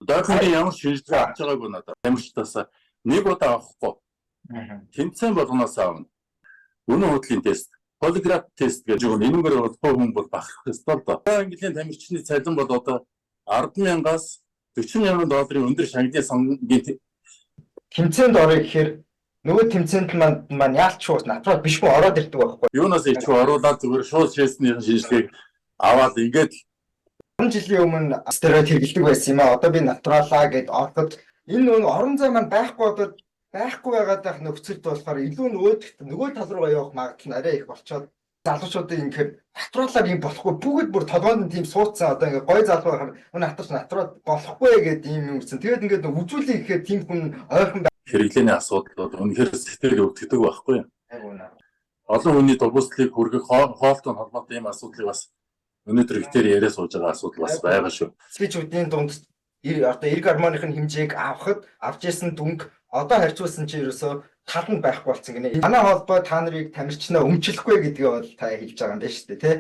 Дойрхоны ямар шинжилгээ авч байгаагүй надад. Тамирчдаас нэг удаа авахгүй. Тэмцээн болгоноос аавна. Үнэн худлын тест, полиграф тест гэж байгаа. Энэгээр болохгүй хүн бол бахарх ёстой л доо. Английн тамирчны цалин бол одоо 10,000-аас 40,000 долларын өндөр шагнал сангийн тэмцээнд орё гэхээр нөгөө тэмцээнд маань яалч шууд натурал биш хүн ороод ирдэг байхгүй. Юунаас ичүү оруулаад зүгээр шууд шээсний шинжилгээг аваад ингээд 10 жилийн өмнө стереотип хэлдэг байсан юм а. Одоо би натуралаа гэд ороход энэ орон зай маань байхгүй байгаад нөхцөлд болохоор илүү нөгөө тал руугаа явах магадлал нь арай их болчоод залуучуудын ингээд натуралаар юм болохгүй бүгд бүр толгойд нь тийм суудсан одоо ингээд гой залуу байхаар натурал натурал болохгүй гэдэг юм юмсэн. Тэгээд ингээд үзүүлэх гэхээр тийм хүн ойрхон хэрэглээний асуудал бол үнэхээр сэтгэл өвддөг байхгүй юу? байгуунаа. Олон хүний дугуйслыг хүргэх хоолтой холбоотой юм асуудлыг бас өнөөдөр ихтер яриа сууж байгаа асуудал бас байгаа шүү. Спичүүдийн дунд одоо эрг гормоных нь хэмжээг авч ирсэн дүнг одоо харьцуулсан чи ерөөсөө таланд байхгүй болсон гинэ. Манай холбоо та нарыг тамирчнаа өмчлөхгүй гэдгээ бол та хэлж байгаа юм байна шүү дээ, тий?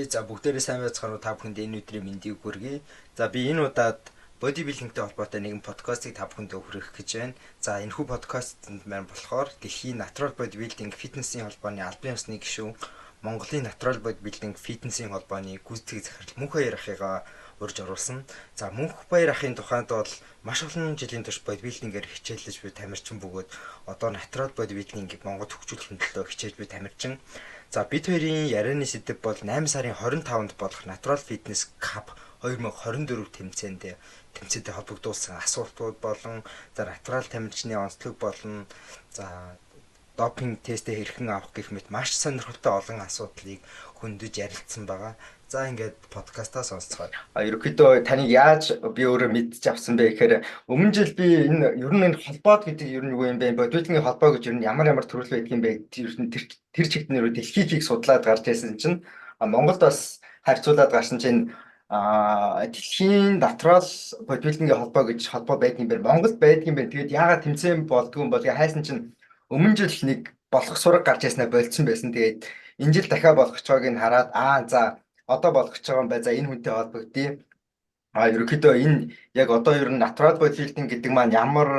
За бүгдээрээ сайн байцгаана уу, та бүхэнд энэ өдрийн мэндийг хүргэе. За би энэ удаад бодибилдингтэй холбоотой нэгэн подкастыг та бүхэнд хүргэх гэж байна. За энэхүү подкастт маань болохоор дэлхийн натурал бодибилдинг фитнесийн холбооны албан ёсны гишүүн, Монголын натурал бодибилдинг фитнесийн холбооны гүйцэтгэх захирал Мөнх Баяр ахыгаа урьж оруулсан. За Мөнх Баяр ахын тухайд бол маш олон жилийн турш бодибилдингээр хичээлж буй тамирчин бөгөөд одоо натурал бодибилдингийг Монголд хөгжүүлэхин төлөө хичээж буй тамирчин. За бид хоёрын ярианы сэдэв бол 8 сарын 25-нд болох Natural Fitness Cup 2024 тэмцээтэй холбогдуулсан асуултууд болон за натурал тамирчны онцлог болон за допинг тестээ хэрхэн авах гэх мэт маш сонирхолтой олон асуудлыг хөндөж ярилцсан байгаа. За ингээд подкастаа сонсцгоо. Ерөнхийдөө таныг яаж би өөрөө мэдчих авсан бэ гэхээр өмнө жил би энэ ер нь холбоод гэдэг ер нь юу юм бэ? Бодибилдингийн холбоо гэж ер нь ямар төрөл байдаг юм бэ? Тэр чигтнэр дэлхийд судлаад гарч ирсэн чинь Монголд бас харьцуулаад гарсан чинь дэлхийн натурал бодибилдингийн холбоо гэж холбоо байдаг юм байна. Монголд байдаг юм байна. Тэгээд яагаад тэмцээн болдгүй юм бол хайсан чинь өмнө жил нэг болох сураг гарч ирснээр болцсон байсан. Тэгээд энэ жил дахиад болох ч байгааг нь хараад за одоо болох ч байгаа юм бай. За энэ хүнтэй холбогдъё. Ерөнхийдөө энэ яг одоо ер нь натурал бодибилдинг гэдэг маань ямар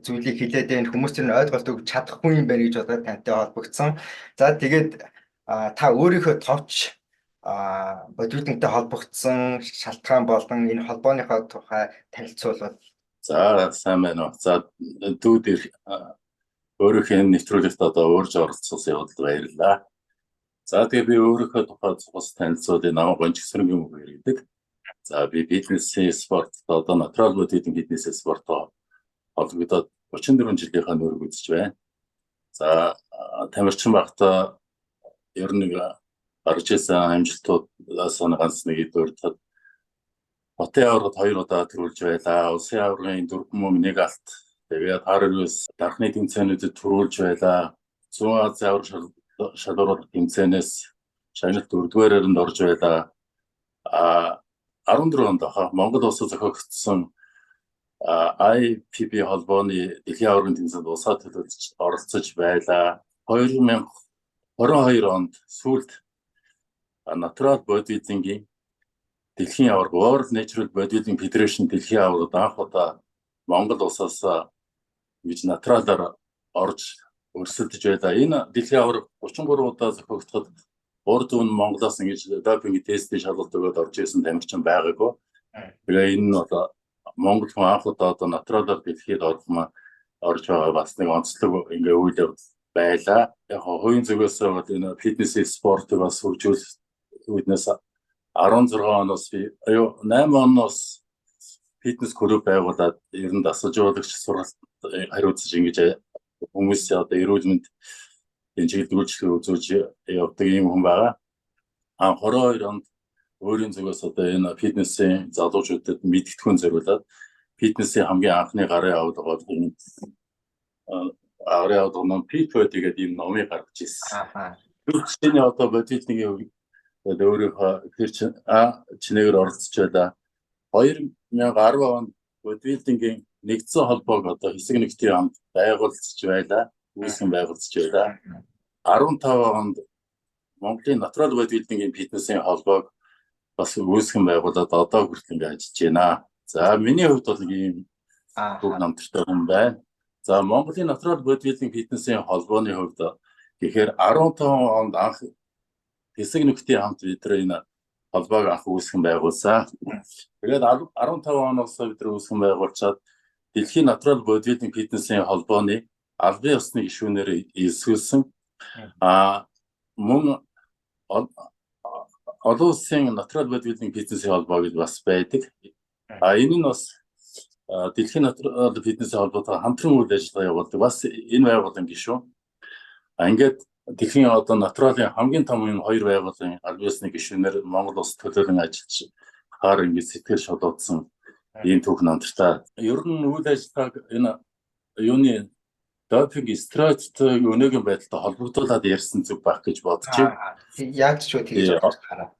зүйлийг хэлээд байна, хүмүүс тэр нь ойлголт өгч чадахгүй юм байна гэж бодоод тантай холбогдсон. За тэгээд та өөрийнхөө товч бодибилдингтэй холбогдсон шалтгаан болон энэ холбооныхоо тухай танилцуулбал. За сайн байна уу. За дүүдэр өөрийнхөө нэвтрүүлэгт одоо өөрж оролцсон явдал баярлалаа. За тэгээ би өөрийнхөө тухай цус танилцуулъя. Намайг Гончиг Сөрөнгийн үг гэдэг. За би фитнесийн спорт одоо натурал бодибилдинг фитнесийн спортоо холбогдоод 34 жилийнхаа нүүрэг үзэж байна. За тамирчин байхдаа ер нь гарч ирсэн амжилтуудаас ганц нэг дөрөвдөд хотын аваргад 2 удаа төрүүлж байлаа. Улсын аваргын 4 мөн 1 алт. Тэгээд Харгас дархны тэмцээнүүдэд төрүүлж байлаа. Зүүн Азийн аварга шалгуур тэмцээнээс шагналт 4-р нь орж байлаа. 14 онд Монгол улсад зохиогдсон IPB холбооны дэлхийн аваргын тэмцээнд улсаа төлөвлөж оролцож байлаа. 2022 онд сүүлд Natural Bodybuilding дэлхийн аварга World Natural Bodybuilding Federation дэлхийн аваргад анх удаа Монгол улсаас гэж натуралаар орж өрсөлдөж байлаа. Энэ дэлхийн аварга 33 удаа зохиогдоход урд өмнө Монголоос ингэж допинг тестийн шалгалт өгөөд орж ирсэн тамирчин байгаагүй. Тэгээ энэ нь бол Монгол хүн анх удаа одоо натуралаар дэлхийд орж байгаа бас нэг онцлог ингээ үйл явдал байлаа. Яг хувийн зүгээс бол энэ фитнес спортыг бас хөгжүүлэх үднээс 16 оноос 8 оноос фитнес клуб байгуулад ер нь дасгал жуулагч сургалт хариуцж ингэж хүмүүс одоо эрүүл мэнд энэ чиглэлдүүлжлэг үзүүлж явдаг юм хүн байгаа. 22 онд өөрийн зүгээс одоо энэ фитнесийн залуучуудад мэдгэдэгхэн зориулаад фитнесийн хамгийн анхны гарын авдаг энэ аврал ном Fit-Body гэдэг ийм номыг гаргаж ирсэн. Үүний одоо бодибилдингийн өөрийнхөө тэр чинээгээр оролцож байлаа. 2010 онд бодибилдингийн нэгдсэн холбоог одоо хэсэг нэгтийн амд байгуулж байлаа. Үүсгэн байгуулж байлаа. 15 онд Монголын Натурал бодибилдингийн фитнесийн холбоог бас үүсгэн байгуулад одоо хүртэл ингээд ажиллаж байна. За миний хувьд бол ийм бүх намтартай хүн байна. За Монголын Натурал бодибилдинг фитнесийн холбооны хувьд тэгэхээр 15 онд анх хэсэг нөхдийн хамт бид энэ холбоог анх үүсгэн байгуулсан. Тэгээд 15 оноос бид үүсгэн байгуулчаад Дэлхийн Натурал бодибилдинг фитнесийн холбооны албан ёсны гишүүнээр эсвэлсэн. Мөн олон улсын Натурал бодибилдинг фитнесийн холбоо гэж бас байдаг. Энэ нь бас Дэлхийн Натурал фитнесийн холбоотой хамтран үйл ажиллагаа явуулдаг. Бас энэ байгууллага гишүүн. Ингээд дэлхийн одоо натуралын хамгийн том энэ хоёр байгууллагын албан ёсны гишүүнээр Монгол улс төлөөлөн ажиллаж хаар ингээд сэтгэл шодоодсон ийм түүх намтартай. Ер нь үйл ажиллагааг энэ юуны допинг стратеги өнөөгийн байдалтай холбогдуулаад ярьсан зүг байх гэж бодож байна. Яг ч үгүй тэгж хараа.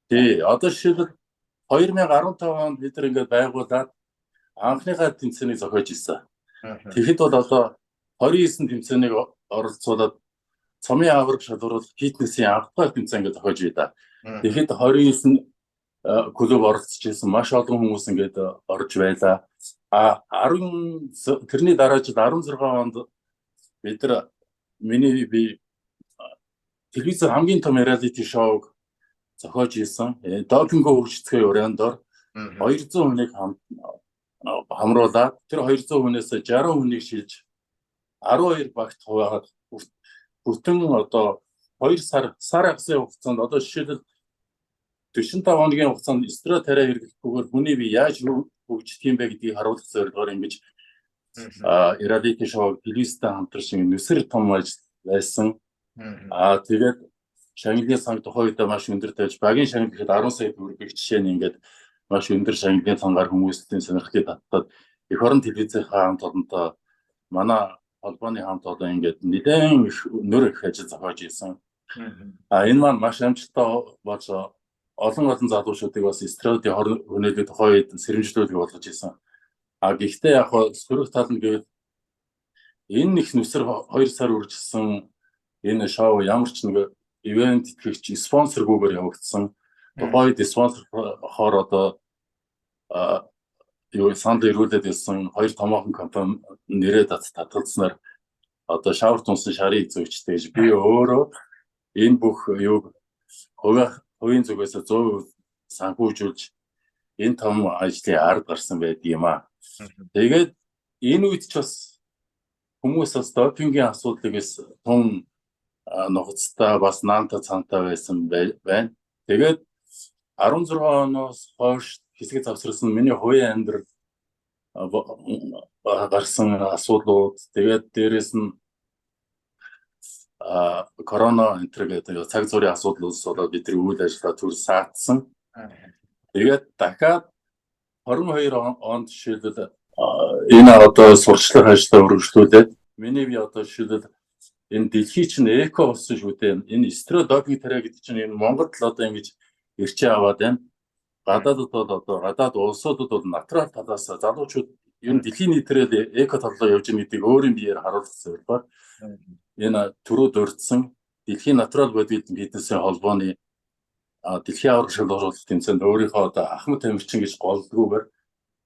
Тий, одоо жишээлбэл 2015 онд бид нар ингээд байгуулад анхныхаа тэмцээнийг зохиож ирсэн. Тэгэхэд бол одоо 29 тэмцээнийг оролцуулаад цомын аварга шалгаруулах фитнесийн анхдагч тэмцээн ингээд зохиож байда. Тэгэхэд 29 клуб оролцож ирсэн маш олон хүмүүс ингээд орж байлаа. 10 тэрний дараа жил 16 онд бид нар би телевизээр хамгийн том реалити шоуг зохиож ирсэн. Допинго хөгжицгөө урандор 200 хүнийг хамруулаад тэр 200 хүнээс 60 хүнийг шилж 12 багт хуваагаад бүтэн одоо 2 сар агсын хугацаанд одоо жишээлбэл 45 хоногийн хугацаанд стероид тариа хэрэглэхгүйгээр хүний бие яаж хөгжих юм бэ гэдгийг харуулах зорилгоор ингэж реалити шоу телевизтэй хамтарч нүсэр том ажил байсан. Тэгээд шагналын цанг тухайн үед маш өндөр тавьж багийн шагнал гэхэд 10 сая төгрөгийг жишээ нь ингээд маш өндөр шагналын цангаар хүмүүсийн сонирхлыг татдаг. Эх орон телевизийнхаа хамт олонтой манай холбооны хамт олон ингээд нэлээд нөр их ажил зохиож ирсэн. Энэ маань маш амжилттай болж олон залуучуудыг бас стероидын хөнөөлөг тухайн үед сэрэмжлүүлэг болгож ирсэн. Гэхдээ яг сөрөг тал нь гэвэл энэ их нүсэр 2 сар үржилсэн энэ шоу ямар ч нэг ивент итгэгч спонсоргүйгээр явагдсан. Тухайн үед спонсор хоор одоо санд ирүүлээд ирсэн 2 томоохон компани нэрээ татгалзнаар одоо шавар тунсан шарыг зөөчтэй гэж би өөрөө энэ бүх юуг хувийн зүгээс 100% санхүүжүүлж энэ том ажлын ард гарсан байдаг юм аа. Тэгээд энэ үед ч бас хүмүүс бас допингийн асуудлыг тун нухацтай бас наанта цантай байсан байна. Тэгээд 16 оноос хойш хэсэг завсарсан миний хувийн амьдрал гарсан асуудлууд тэгээд дээрэс нь корона энтер гэдэг цаг зуурын асуудлууд болоод бидний үйл ажиллагаа төр саатсан. Тэгээд дахиад 22 онд жишээлбэл энэ одоо сурчлах ажлаа өргөжлүүлээд миний би одоо жишээлбэл энэ дэлхий чинь эко болсон шүү дээ. Энэ стероид допинг тариа гэдэг чинь энэ Монголд л одоо ингэж ирчээ аваад байна. Гадаадд бол одоо гадаад улсуудад бол натурал талаас залуучууд ер нь дэлхийн нийтрэл эко талаа явж байгаа гэдгийг өөрийн биеэр харуулах зорилгоор энэ төрөд урдсан Дэлхийн Натурал бодибилдинг фитнесийн холбооны дэлхийн аварга шалгаруулалт тэмцээнд өөрийнхөө одоо ахмад тамирчин гэж голдгүйгээр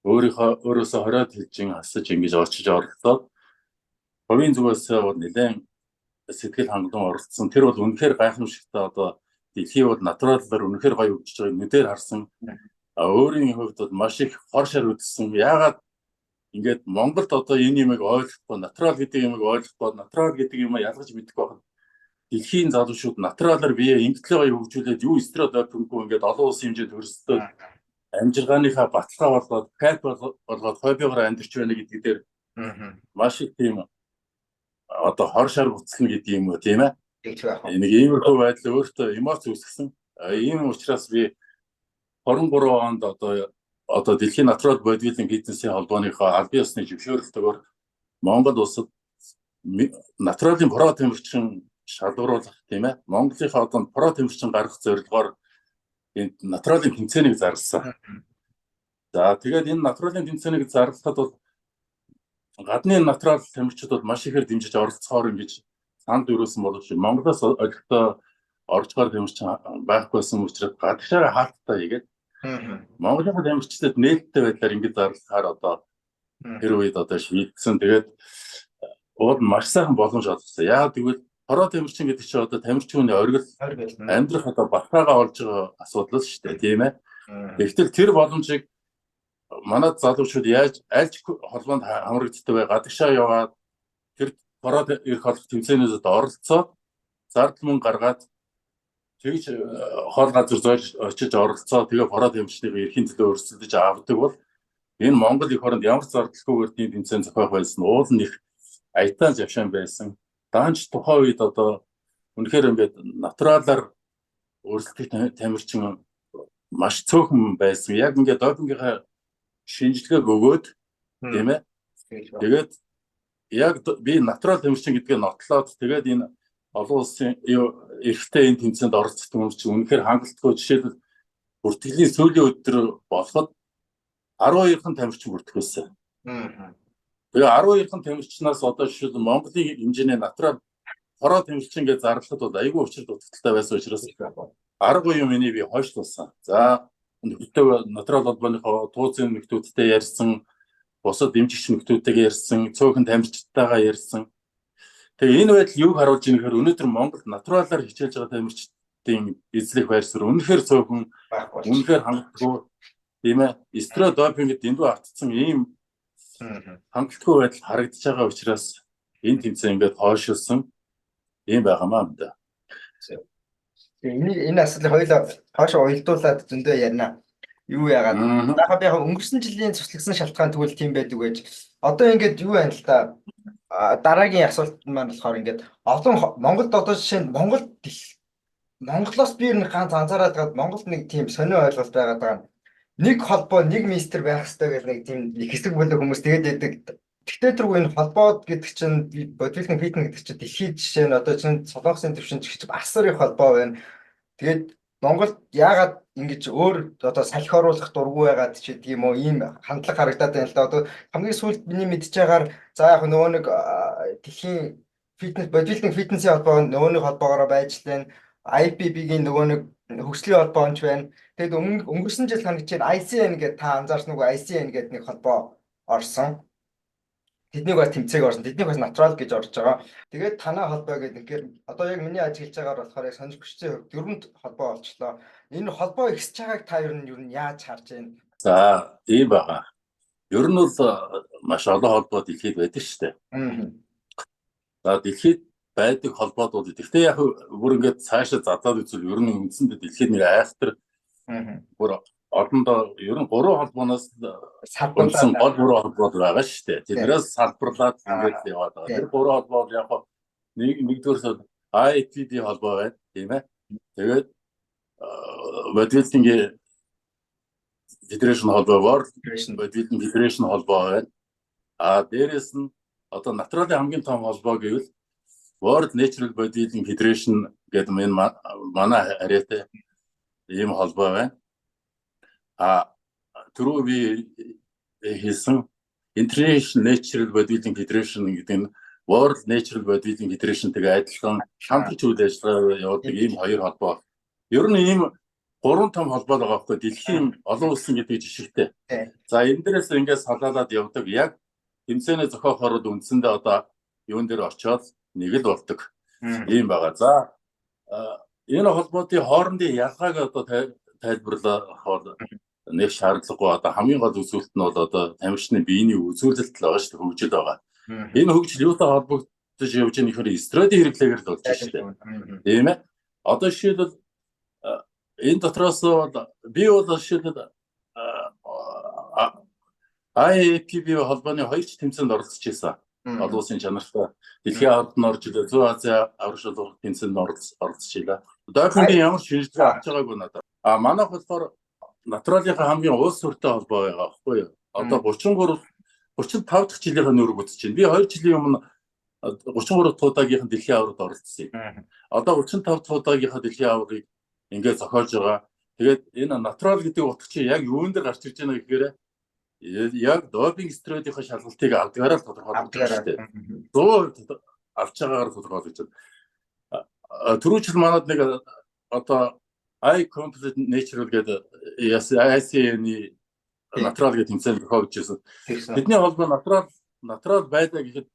өөрөөсөө хориод хэлжин асаж ингэж очиж оролцоод хувийн зүгээс бол нэлээд сэтгэл хангалуун оролцсон. Тэр бол үнэхээр гайхамшигтай одоо дэлхий бол натуралаар үнэхээр гоё хөгжиж байгааг нүдээр харсан. Өөрийн хувьд бол маш их хор шар үзсэн. Яагаад ингээд Монголд одоо энэ юмыг ойлгохгүй, натурал гэдэг юмыг ойлгохгүй, натурал гэдэг юмаа ялгаж мэдэхгүй байна. Дэлхийн залуучууд натуралаар бие ингэтлээ гоё хөгжүүлээд юу стероид допинггүй ингээд олон улсын хэмжээнд хөрсдөг амжиргааныхаа баталгаа болгоод кайп болгоод хоббигоор амьдарч байна гэдэг дээр маш их тийм одоо хор шар буцална гэдэг юм уу тийм ээ. Нэг иймэрхүү байдал өөртөө эмоц үүсгэсэн. Ийм учраас би 23 онд одоо Дэлхийн Натурал бодибилдинг фитнесийн холбооныхоо албан ёсны зөвшөөрлөлтөөр Монгол улсад натуралын про тамирчин шалгаруулах тийм ээ. Монголынхаа одоо про тамирчин гаргах зорилгоор энэ натуралын тэмцээнийг зарласан. За тэгээд энэ натуралын тэмцээнийг зарлахад бол гадны натурал тамирчид бол маш ихээр дэмжиж оролцохоор ингэж санд өрөөсөн боловч Монголоос олигтой орж гарах тамирчин байхгүйсэн учраас гадагшаа хаалттай хийгээд Монголын тамирчдад нээлттэй байдлаар ингэж зарлахаар одоо тэр үед одоо шийдсэн. Тэгээд уул маш сайхан боломж олгосон. Яагаад гэвэл хороо тамирчин гэдэг чинь одоо тамирчин хүний оргил амьдрах одоо баталгаагаа олж байгаа асуудал шүү дээ, тийм ээ. Гэхдээ тэр боломжийг манай залуучууд яаж аль ч холбоонд хамрагддаг бай гадагшаа яваад тэр хороо ирэх холбох тэмцээнүүдэд оролцоод зардал мөнгө гаргаад тэгж хоол газар зоож очиж оролцоо тэгээ хороо тамирчныг эрхийн төлөө өрсөлдөж авдаг бол энэ Монгол их оронд ямар зардалгүйгээр тийм тэмцээн зохиох байсан уул нь их аятаан завшаан байсан. Даанч тухайн үед одоо үнэхээр ингээд натуралаар өрсөлдөх тамирчин маш цөөхөн байсан. Яг ингээд допингийнхаа шинжилгээг өгөөд тийм ээ. Тэгээд яг би натурал тамирчин гэдгээ нотлоод тэгээд энэ олон улсын эрхтэй энэ тэмцээнд оролцдог юм чи үнэхээр хангалтгүй. Жишээлбэл бүртгэлийн сүүлийн өдөр болоход 12хан тамирчин бүртгэсэн. Тэгээ 12хан тамирчнаас одоо жишээлбэл Монголын хэмжээний натурал хороо тамирчин гэж зарлахад бол айгүй учир дутагдaltaй байсан учраас арга буюу миний би хойшлуулсан. За нөхдөд натурал холбооныхоо тууцын нөхдүүдтэй ярьсан, бусад дэмжигч нөхдүүдтэйгээ ярьсан, цөөхөн тамирчдтайгаа ярьсан. Тэгээ энэ байдал юуг харуулж байгаа нөхөр өнөөдөр Монголд натуралаар хичээж байгаа тамирчдын эзлэх байр суурь үнэхээр цөөхөн, үнэхээр хангалтгүй, тийм ээ. Стероид допингд дэндүү автцсан ийм хангалтгүй байдал харагдаж байгаа учраас энэ тэмцээн ингээд хойшилсан юм байгаамаа юм да. Энэ асуудлыг хоёулаа хоошоо уялдуулаад зөндөө ярина. Юу яагаад? Яг яг өнгөрсөн жилийн цуцлагдсан шалтгаан тэгвэл тийм байдаг байж. Одоо ингээд юу байна л да. Дараагийн асуулт маань болохоор ингээд олон Монголд одоо жишээ нь Монголоос би нэг ганц анзаараад гад Монголд нэг тийм сонио ойлголт байгаад байгаа. Нэг холбоо, нэг мистер байх хэрэгтэй гэх нэг тийм хэсэг бүлэг хүмүүс тэгээд яадаг. Тэгтээ тэргүй энэ холбоо гэдэг чинь бодвилтинг фитнес гэдэг чинь дэлхийд жишээ нь одоо чинь Солонгосын төвшин ч асар их холбоо байна. Тэгээд Монголд яагаад ингэж өөр одоо салхи оруулах дургүй байгаад ч гэдэг юм уу ийм хандлага харагдаад байна л да. Одоо хамгийн сүүлд миний мэдж байгаагаар за яг нөгөө нэг дэлхийн фитнес бодвилтинг фитнесийн холбоо нөгөө нэг холбоогоор байж лээ. IFBB-гийн нөгөө нэг хөгжлийн холбоонч байна. Тэгээд өнгөрсөн жил ханагч ICN гэдэг та анзаарсан уу? ICN гэдэг нэг холбоо орсон. Тэднийг бас тэмцээг орсон. Тэднийг бас натурал гэж орж байгаа. Тэгээд танаа холбоо гэдэг тэгэхээр одоо яг миний ажиглаж байгаагаар болохоор яг сонирх хүчтэй дөрөнд холбоо олчлоо. Энэ холбоо ихсэж байгааг та ер нь яаж харж байна? За, ийм байгаа. Ер нь бол маш олон холбоо дэлхийд байдаг шүү дээ. За, дэлхийд байдаг холбоод бол гэхдээ яг бүр ингээд цаашаа задлаад үзвэл ер нь үндсэндээ дэлхийд нэг айхтар бүр одондоо ер нь 3 холбооноос салбарлсан гол 3 холбоо байгаа шүү дээ. Тэднээс салбарлаад ингээд яваад байгаа. Тэр 3 холбоо яг нэгдүгээр IFBB холбоо байна, тийм ээ. Тэгээд бодвилтингийн Federation холбоо, World Bodybuilding Federation холбоо байна. Дээрээс нь одоо натуралын хамгийн том холбоо гэвэл World Natural Bodybuilding Federation гэдэг манай харьяатай ийм холбоо байна. Түрүү би хэлсэн International Natural Bodybuilding Federation гэдэг нь World Natural Bodybuilding Federation-тэйгээ адилхан хамтарч үйл ажиллагаа явуулдаг ийм хоёр холбоо. Ер нь ийм 3 том холбоо байгаа байхгүй дэлхийн олон улсын гэдэг жишгтэй. За энэ дээрээс ингээд салаалаад явдаг яг тэмцээнэ зохиохоор үндсэндээ одоо юун дээр очиод нэг л болдог ийм байгаа. За энэ холбоотын хоорондын ялгааг одоо тайлбарлахаар нэг шаардлагагүй. Одоо хамгийн гол үзүүлэлт нь бол одоо тамирчны биений үзүүлэлт л байгаа шүү дээ, хөгжил байгаа. Энэ хөгжил юутай холбогдож явж байгаа нөхөр стероидын хэрэглээгээр л болж байна шүү дээ. Тийм ээ. Одоо жишээлбэл энэ дотроос би бол жишээлбэл IFBB холбооны 2 ч тэмцээнд оролцож байсан. Олон улсын чанартай дэлхийн ард орж илээ 100 Азийн аврагшуулах тэмцээнд оролцож илээ. Допингийн ямар шинжилгээ авч байгаагүй надад. Манайх болохоор натуралынхаа хамгийн улс төртэй холбоо байгаа байхгүй юу? Одоо 35 дахь жилийнхаа нүүрэг үзэж байна. Би 2 жилийн өмнө 33 туудаагийнхан дэлхийн аврагт оролцсон. Одоо 35 туудаагийнхаа дэлхийн аврагыг ингээд зохиолж байгаа. Тэгээд энэ натурал гэдэг утга чинь яг юунд дээр гарч ирж байгаа гэхээр яг допинг стероидын шалгалтыг авдгаараа тодорхойлдог шүү дээ. авч байгаагаар тодорхойлж байна. Түрүүчл манад нэг одоо I complete natural гэдэг ICN-ий натурал гэдэг тэмцээн тохиолж байсан. Бидний холбоо натурал байдаа гэхэд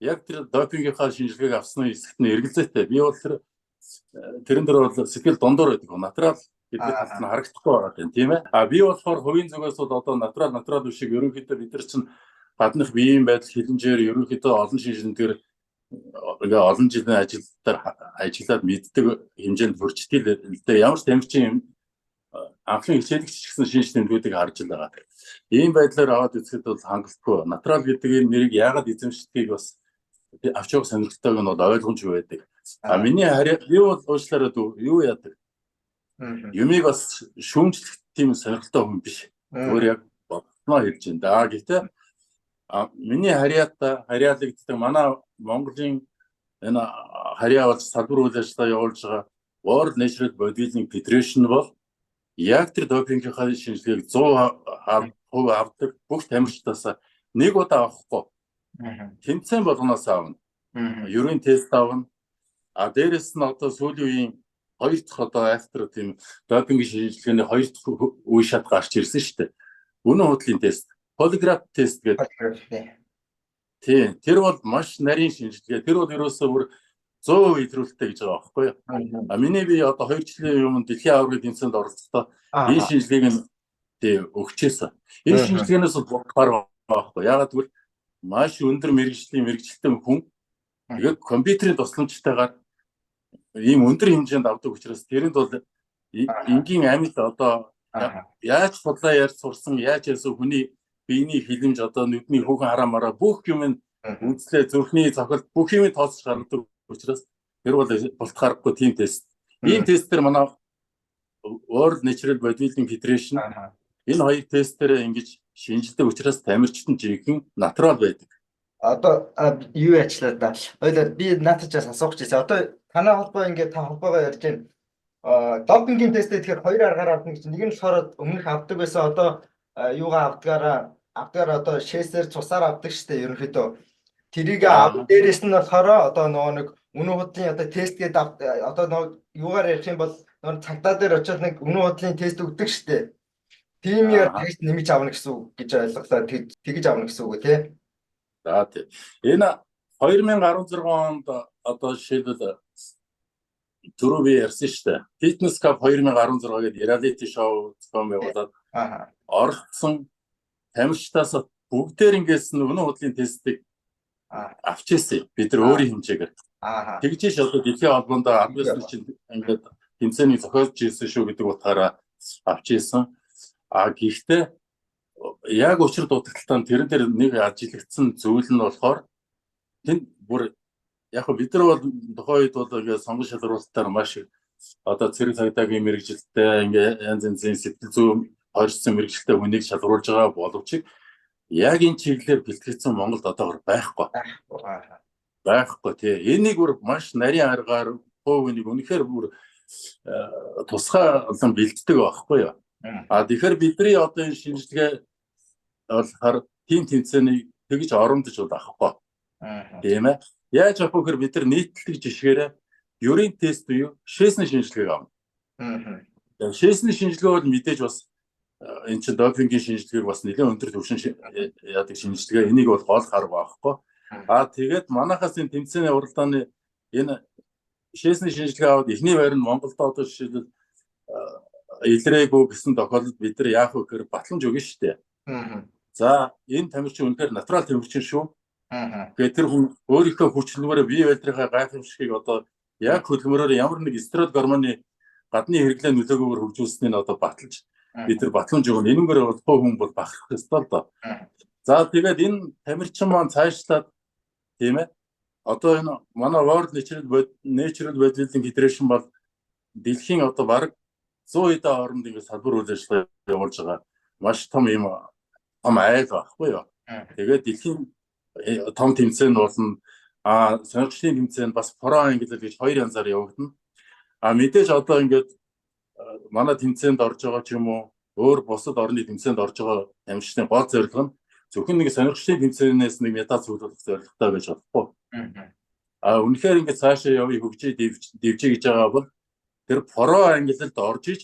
яг тэр допингийнхаа шинжилгээг авсны хэсэгт нь эргэлзээтэй. Би бол тэрэн дээр бол сэтгэл дундуур байдаг. Натурал гэдэг талд нь харагдахгүй байгаа юм тийм ээ. Би болохоор хувийн зүгээс бол одоо натурал биш ерөнхийдөө бид нар чинь гаднах биеийн байдал хилэнжээр ерөнхийдөө олон шинжилгээр ингээ олон жилийн ажиллаад мэддэг хэмжээнд хүрчтэй л дээ. Ямар ч тамирчин анхны хичээлэгч ч гэсэн шинж тэмдгүүдийг харж байгаа. Ийм байдлаар аваад үзэхэд бол хангалтгүй. Натурал гэдэг энэ нэрийг яагаад эзэмшдгийг бас авч явах сонирхолтойг нь бол ойлгомжгүй байдаг. Миний би бол уучлаарай юу яадаг. Юмыг бас шүүмжлэх тийм сонирхолтой хүн биш. Өөр яг бодлоо хэлж байна. Гэхдээ миний харьяалагддаг манай Монголын энэ харьяа болж салбар үйл ажиллагаа явуулж байгаа World Natural Bodybuilding Federation бол яг тэр допингийнхаа шинжилгээг 100% авдаг бүх тамирчдаас нэг удаа авахгүй. Тэмцээн болгоноос авна. Ерөн тест авна. Дээрэс нь одоо сүүлийн үеийн 2 дахь одоо after тийм допингийн шинжилгээний 2 дахь үе шат гарч ирсэн шүү дээ. Үнэн худлын тест, полиграф тест гэдэг. Тийм. Тэр бол маш нарийн шинжилгээ. Тэр бол ерөөсөө бүр 100% илрүүлэлттэй гэж байгаа байхгүй юу? Миний би одоо 2 жилийн өмнө дэлхийн аваргын тэмцээнд оролцохдоо энэ шинжилгээг нь өгчээсэн. Энэ шинжилгээнээс бол болохоор байхгүй. Яагаад гэвэл маш өндөр мэрэгжлийн хүн тэгээд компьютерийн тусламжтайгаар ийм өндөр хэмжээнд авдаг учраас тэрэнд бол энгийн амьд одоо яаж бодлоо ярьж сурсан, яаж яасан хүний биений хилэмж одоо нүдний хүүхэн хараамаараа бүх юм үнслээ зүрхний цохилт бүх юм тооцож гаргадаг учраас тэр бол болт харахгүй тийм тест. Ийм тестээр манай World Natural Bodybuilding Federation энэ хоёр тестээр ингэж шинжилдэг учраас тамирчид нь жинхэнэ натурал байдаг. Одоо юу яачлаа да. Ойлоо би наатачаас асуух гэсэн. Одоо танай холбоо ингээд та холбоогоо ярьж байна. Допингийн тестээ тэгэхээр хоёр аргаар авдаг гэж. Нэг нь болохоор өмнөх авдаг байсан. Одоо юугаа авдгаараа одоо шээсээр цусаар авдаг штэ ерөнхийдөө. Тэрийг дээрээс нь болохоор одоо нөгөө нэг үнэн худлын одоо тест гэдэг одоо нөгөө юугаар ярих юм бол нөгөө цагдаа дээр очиод нэг үнэн худлын тест өгдөг штэ. Тиймээр тест нэмж авна гэсэн үг гэж ойлголоо. Тэгж авна гэсэн үг тий. За тий. Энэ 2016 онд одоо жишээлбэл түрүү би ярьсан штэ. Fitness Cup 2016 гэдэг reality show зохион байгуулад оролцсон тамирчдаас бүгдээр ингээс үнэн худлын тестийг авч ирсэн. Бид нар өөрийн хэмжээгээр. Тэгжээш одоо дэлхийн холбоонд администрацийн ингээд тэмцээний зохиолж ирсэн шүү гэдэг утгаараа авч ирсэн. Гэхдээ яг учир дутагдaltaан тэрэн дээр нэг ажиглагдсан зүйл нь болохоор тэнд бүр яг бид нар бол тухайн үед бол ингээд сонгон шалралтаар маш одоо цэрэг цагдаагийн мэрэгжилтэй ингээд янз янзын сэтгэл зүйн ойрцсон мэрэгжилтэй хүнийг шалруулж байгаа боловч яг энэ чиглэлээр бэлтгэгдсэн Монголд одоогор байхгүй. Байхгүй тий. Энийг бүр маш нарийн аргаар хөөнийг үнэхээр бүр тусгай олон бэлддэг байхгүй юу? Тэгэхээр бидний одоо энэ шинжилгээ болохоор тийм тэмцээнийг тэгж оромдож авахгүй. Тийм ээ. Яаж авах вэ гэхээр бид нар нийтлэг жишгээрээ urine тест буюу шээсний шинжилгээг авна. Шээсний шинжилгээ бол мэдээж бас энэ чинь допингийн шинжилгээг бас нэлээд өндөр түвшин яадаг шинжилгээ. Энийг бол гол харга байхгүй. Тэгээд манайхаас энэ тэмцээний уралдааны энэ шээсний шинжилгээ аваад эхний байр нь Монголд одоо жишээлбэл илрээгүй гэсэн тохиолдолд бид нар яах вэ гэхээр батламж өгнө шүү дээ. За энэ тамирчин үнэхээр натурал тамирчин шүү. Тэгээд тэр хүн өөрийнхөө хүчлэмээрээ бие барилдрынхаа гайхамшигыг одоо яг хөдөлмөрөөр ямар нэг стероид гормоны гадны хэрэглээ нөлөөгөөр хөгжүүлснээ нь одоо баталж бид нар батламж өгнө. Энэгээр бол хүн бол бахарх ёстой л доо. За тэгээд энэ тамирчин маань цаашлаад тийм ээ. Одоо энэ манай World Natural Bodybuilding Federation бол дэлхийн одоо бараг 100 хэдэн орнд ингэ салбар үйл ажиллагаа явуулж байгаа маш том юм айл байхгүй юу. Тэгээд дэлхийн том тэмцээн болно. Сонирхлын тэмцээн бас про англи гэж хоёр янзаар явагдана. Мэдээж одоо ингээд манай тэмцээнд орж байгаа ч юм уу өөр бусад орны тэмцээнд орж байгаа тамирчдын гол зорилго нь зөвхөн нэг сонирхлын тэмцээнээс нэг медаль цуглуулах зорилготой байж болохгүй. Үнэхээр ингээд цаашаа явъя хөгжиж дэвжээ гэж байгаа бол тэр про ангиллалд орж иж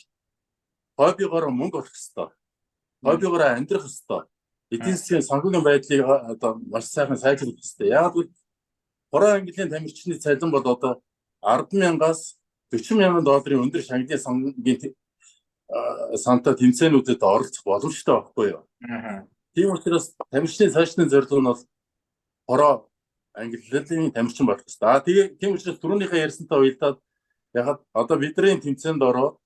хоббигоор мөнгө олох хэрэгтэй. Хоббигоор амьдрах хэрэгтэй. Эдийн засгийн санхүүгийн байдлыг одоо маш сайхан сайжруулах хэрэгтэй. Яг л про ангиллын тамирчны цалин бол одоо 10,000-аас 40,000 долларын өндөр шагнал сангийн санта тэмцээнүүдэд оролцох боломжтой байхгүй юу? Тийм учраас тамирчны цаашдын зорилго нь бол про ангиллалын тамирчин болох хэрэгтэй. Тийм учраас түрүүнийхээ ярьсантай уялдаад яг одоо бидний тэмцээнд ороод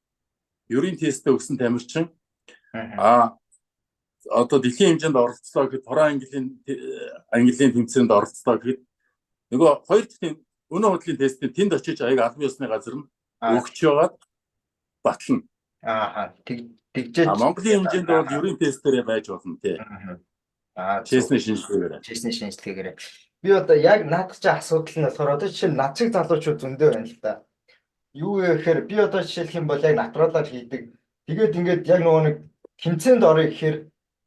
ерийн тесттэй өгсөн тамирчин одоо дэлхийн хэмжээнд оролцлоо гэхэд про ангиллын тэмцээнд оролцлоо гэхэд нөгөө хоёр дахь өнөө худлын тестийн тэнд очиж аяг албан ёсны газар нь өгч яваад батлна. Тэгжээ. Монголын хэмжээнд бол ерийн тестээрээ байж болно тий. Честний шинжилгээгээр. Би одоо яг наадах чинь асуудал нь болохоор одоо жишээ нь над шиг залуучууд зөндөө байна л да. Юу гэхээр би одоо жишээлх юм бол яг натуралаар хийдэг. Тэгээд ингээд яг нөгөө нэг тэмцээнд орё гэхээр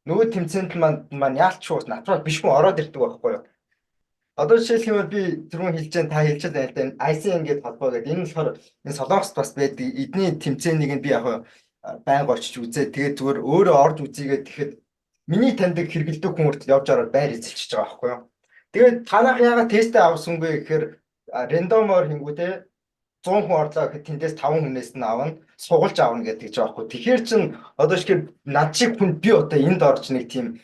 нөгөө тэмцээнд маань яалч шууд натурал биш хүн ороод ирдэг байхгүй юу? Одоо жишээлх юм бол би түрүүн хэлж байгаа та хэлж байгаа л да ICN гэдэг холбоо гэдэг. Энэ болохоор энэ Солонгост бас байдаг. Эдний тэмцээнийг нь би яг байнга очиж үзээ. Тэгээд зүгээр өөрөө орж үзийгээд тэгэхэд миний таньдаг хэрэгэлдэг хүмүүст явж ороод байр эзэлчихэж байгаа байхгүй юу? Тэгээд танах яагаад тестээ авсангүй гэхээр рандомоор хийнгүүтэй 100 хүн орлоо гэхэд тэндээс 5 хүнээс нь авна, сугалж авна гэдэг ч аахгүй. Тэгэхээр чин одоо шигээр над шиг хүнд би одоо энд орж нэг тийм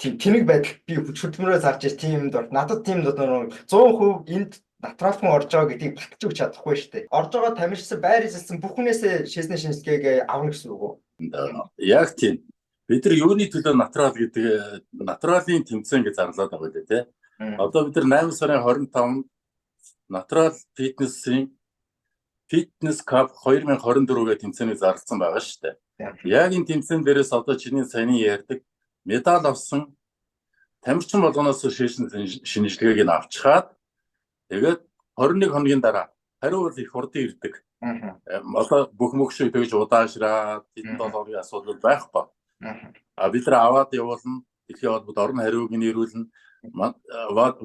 тэнэг байдал би хөдөлмөрөө зарж ир тийм юмд ор. Надад тийм одоо 100% энд натурал хүн орж байгаа гэдгийг баталж өгч чадахгүй шүү дээ. Орж байгаа тамирчсан байр эзэлсэн бүх хүнээсээ шээсний шинжилгээг авна гэсэн үг үү? Яг тийм. Бид нар юуны төлөө натурал гэдэг натуралын тэмцээн гэж зарлаад байгаа үү те. Одоо бид нар 8 сарын 25-нд натурал фитнес кап 2024 гэх тэмцээнийг зарласан байгаа шүү дээ. Яг энэ тэмцээн дээрээс одоо чиний саяны ярьдаг медаль авсан тамирчин болгоноос шээсний шинжилгээг нь авчгаад тэгээд 21 хоногийн дараа хариу бол их хурдан ирдэг. Одоо бүх мөгшөө тэгж удаашраад энэ долоогийн асуудал байхгүй. Бид нар аваад явуулна. Дэлхийн холбоод орон хариуг нь ирүүлнэ.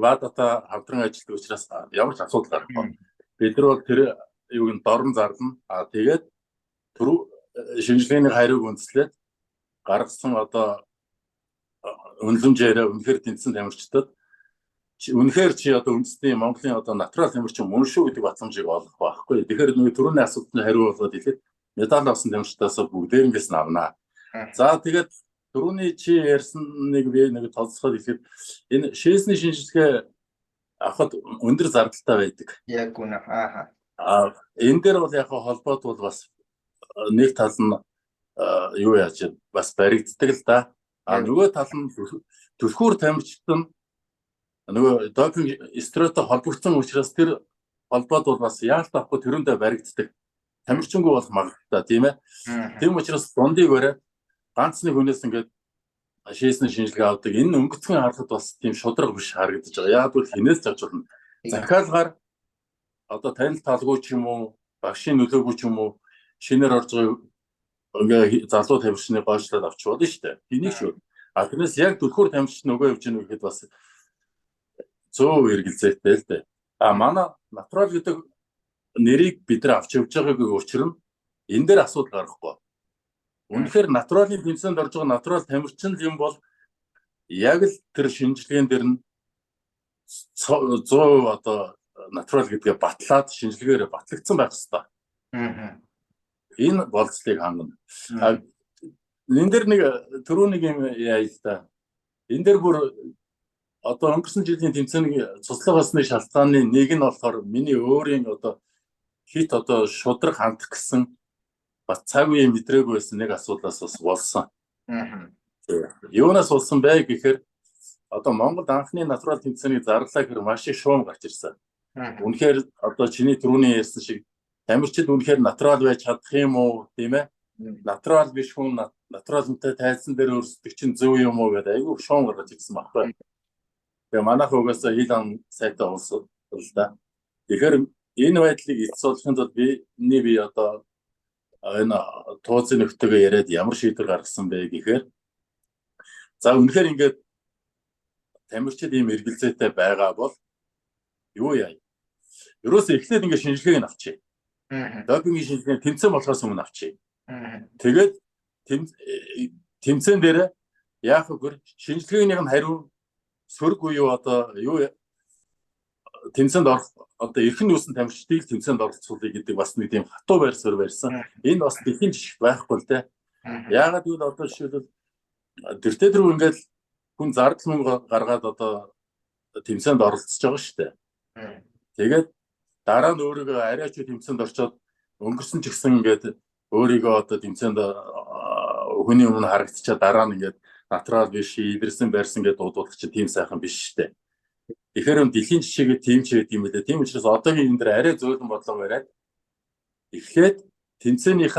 ВАДА-та хамтран ажилладаг учраас ямар ч асуудал гарахгүй. Бид нар бол тэр юуг нь дорн зарлана. Тэгээд шинжилгээний хариуг үндэслээд гаргасан одоо үнэлэмжээр үнэхээр тэнцсэн тамирчдад үнэхээр чи одоо үндэсний Монголын одоо натурал тамирчин мөн шүү гэдэг батламжийг олох байхгүй. Тэгэхээр нөгөө түрүүний асуултанд хариу болоод хэлээд медаль авсан тамирчдаас бүгдээрнгээс нь авнаа. За тэгээд түрүүний чи ярьсан нэг толцоход хэлэхэд энэ шээсний шинжилгээ авахд өндөр зардалтай байдаг. Яг үнэ. Энэ дээр бол яг холбоот бол бас нэг тал нь юу яаж бас баригддаг л да. Нөгөө тал нь түлхүүр тамирчид нь нөгөө допинг стереотой холбогдсон учраас тэр холбоод бол бас яалт авахгүй төрөндөө баригддаг. Тамирчингүй болох магадaltaй тийм ээ. Тийм учраас дундыг бариад ганц нэг хүнээс ингээд шээсний шинжилгээ авдаг. Энэ өнгөцгөн харахад бас тийм шудраг биш харагдаж байгаа. Яг бол хинээс ч авч болно. Захиалгаар одоо танил талгүй ч юм уу, багшийн нөлөөгүй ч юм уу, шинээр орж байгаа ингээ залуу тамирчны гойшлоод авч болно шүү дээ. Энийг шүү. Тэрнээс яг түлхүүр тамирчин нөгөө явж гэнэ гэхэд бас зөө эргэлзээтэй л дээ. Манай натурал гэдэг нэрийг бид нар авч явж байгаагийн учир нь энэ дээр асуудал гарахгүй. Үнэхээр натуралын тэмцээнд орж байгаа натурал тамирчин юм бол яг л тэр шинжилгээнд дэр нь 100% одоо натурал гэдгээ батлаад шинжилгээгээр батлагдсан байх хэрэгтэй. Энэ болцлыг хангана. Энэ дэр нэг түрүүнийг юм яа л да. Энэ дэр бүр одоо өнгөрсөн жилийн тэмцээний цуслаг болсны шалтгааны нэг нь болохоор миний өөрийн одоо хит одоо шудраг хандах гэсэн бас цаг үеийн мэдрээгүй байсан нэг асуудлаас бас болсон. Юунаас болсон бэ гэхээр одоо Монголд анхны натурал тэмцээний зарлаа гэхээр маш их шуум гарч ирсэн. Үнэхээр одоо чиний түрүүний ярьсан шиг тамирчид үнэхээр натурал байж чадах юм уу тийм ээ? Натурал биш хүн натуралтай тайлсан дээр өрсөлдөг чинь зөв юм уу гэдэг айгүй шуум гарч ирсэн байхгүй. Тэгээ манайх угаасаа хил ам сайтай болсон л да. Тэгэхээр энэ байдлыг эцсүүлэхэд бол би одоо энэ тооцоо нөхдөйгөө яриад ямар шийдвэр гаргасан бэ гэхээр за үнэхээр ингээд тамирчид ийм эргэлзээтэй байгаа бол юу яа? Ерөөсөө эхлээд ингээд шинжилгээг нь авчий. Аа. Допингийн шинжилгээ тэмцээн болохоос өмнө авчий. Аа. Тэгээд тэмцээн дээр яах вэ? Шинжилгээнийх нь хариу сөрөг буюу одоо юу тэмцээнд орох одоо эрхэн нүүсэн тамирчдыг тэмцээнд оролцуулъя гэдэг бас нэг тийм хатуу байр суурь барьсан. Энэ бас дэлхийн жишг байхгүй л дээ. Яагаад гэвэл одоо жишээлбэл дэртээ дөрөв ингээд хүн зардал мөнгө гаргаад одоо тэмцээнд оролцож байгаа шүү дээ. Тэгээд дараа нь өөрийгөө арайч тэмцээнд орчоод өнгөрсөн ч гэсэн ингээд өөрийгөө одоо тэмцээнд хүний өмнө харагдчихаа дараа нь ингээд натурал биш, идэрсэн байрсан гэдэг дуудуулах чинь тийм сайхан биш шүү дээ. Тэгэхээр дэлхийн жишээгээ тийм ч гэдэг юм лээ. Тийм учраас одоогийн энэ дээр арай зөөлөн бодлого бариад эхлээд тэмцээний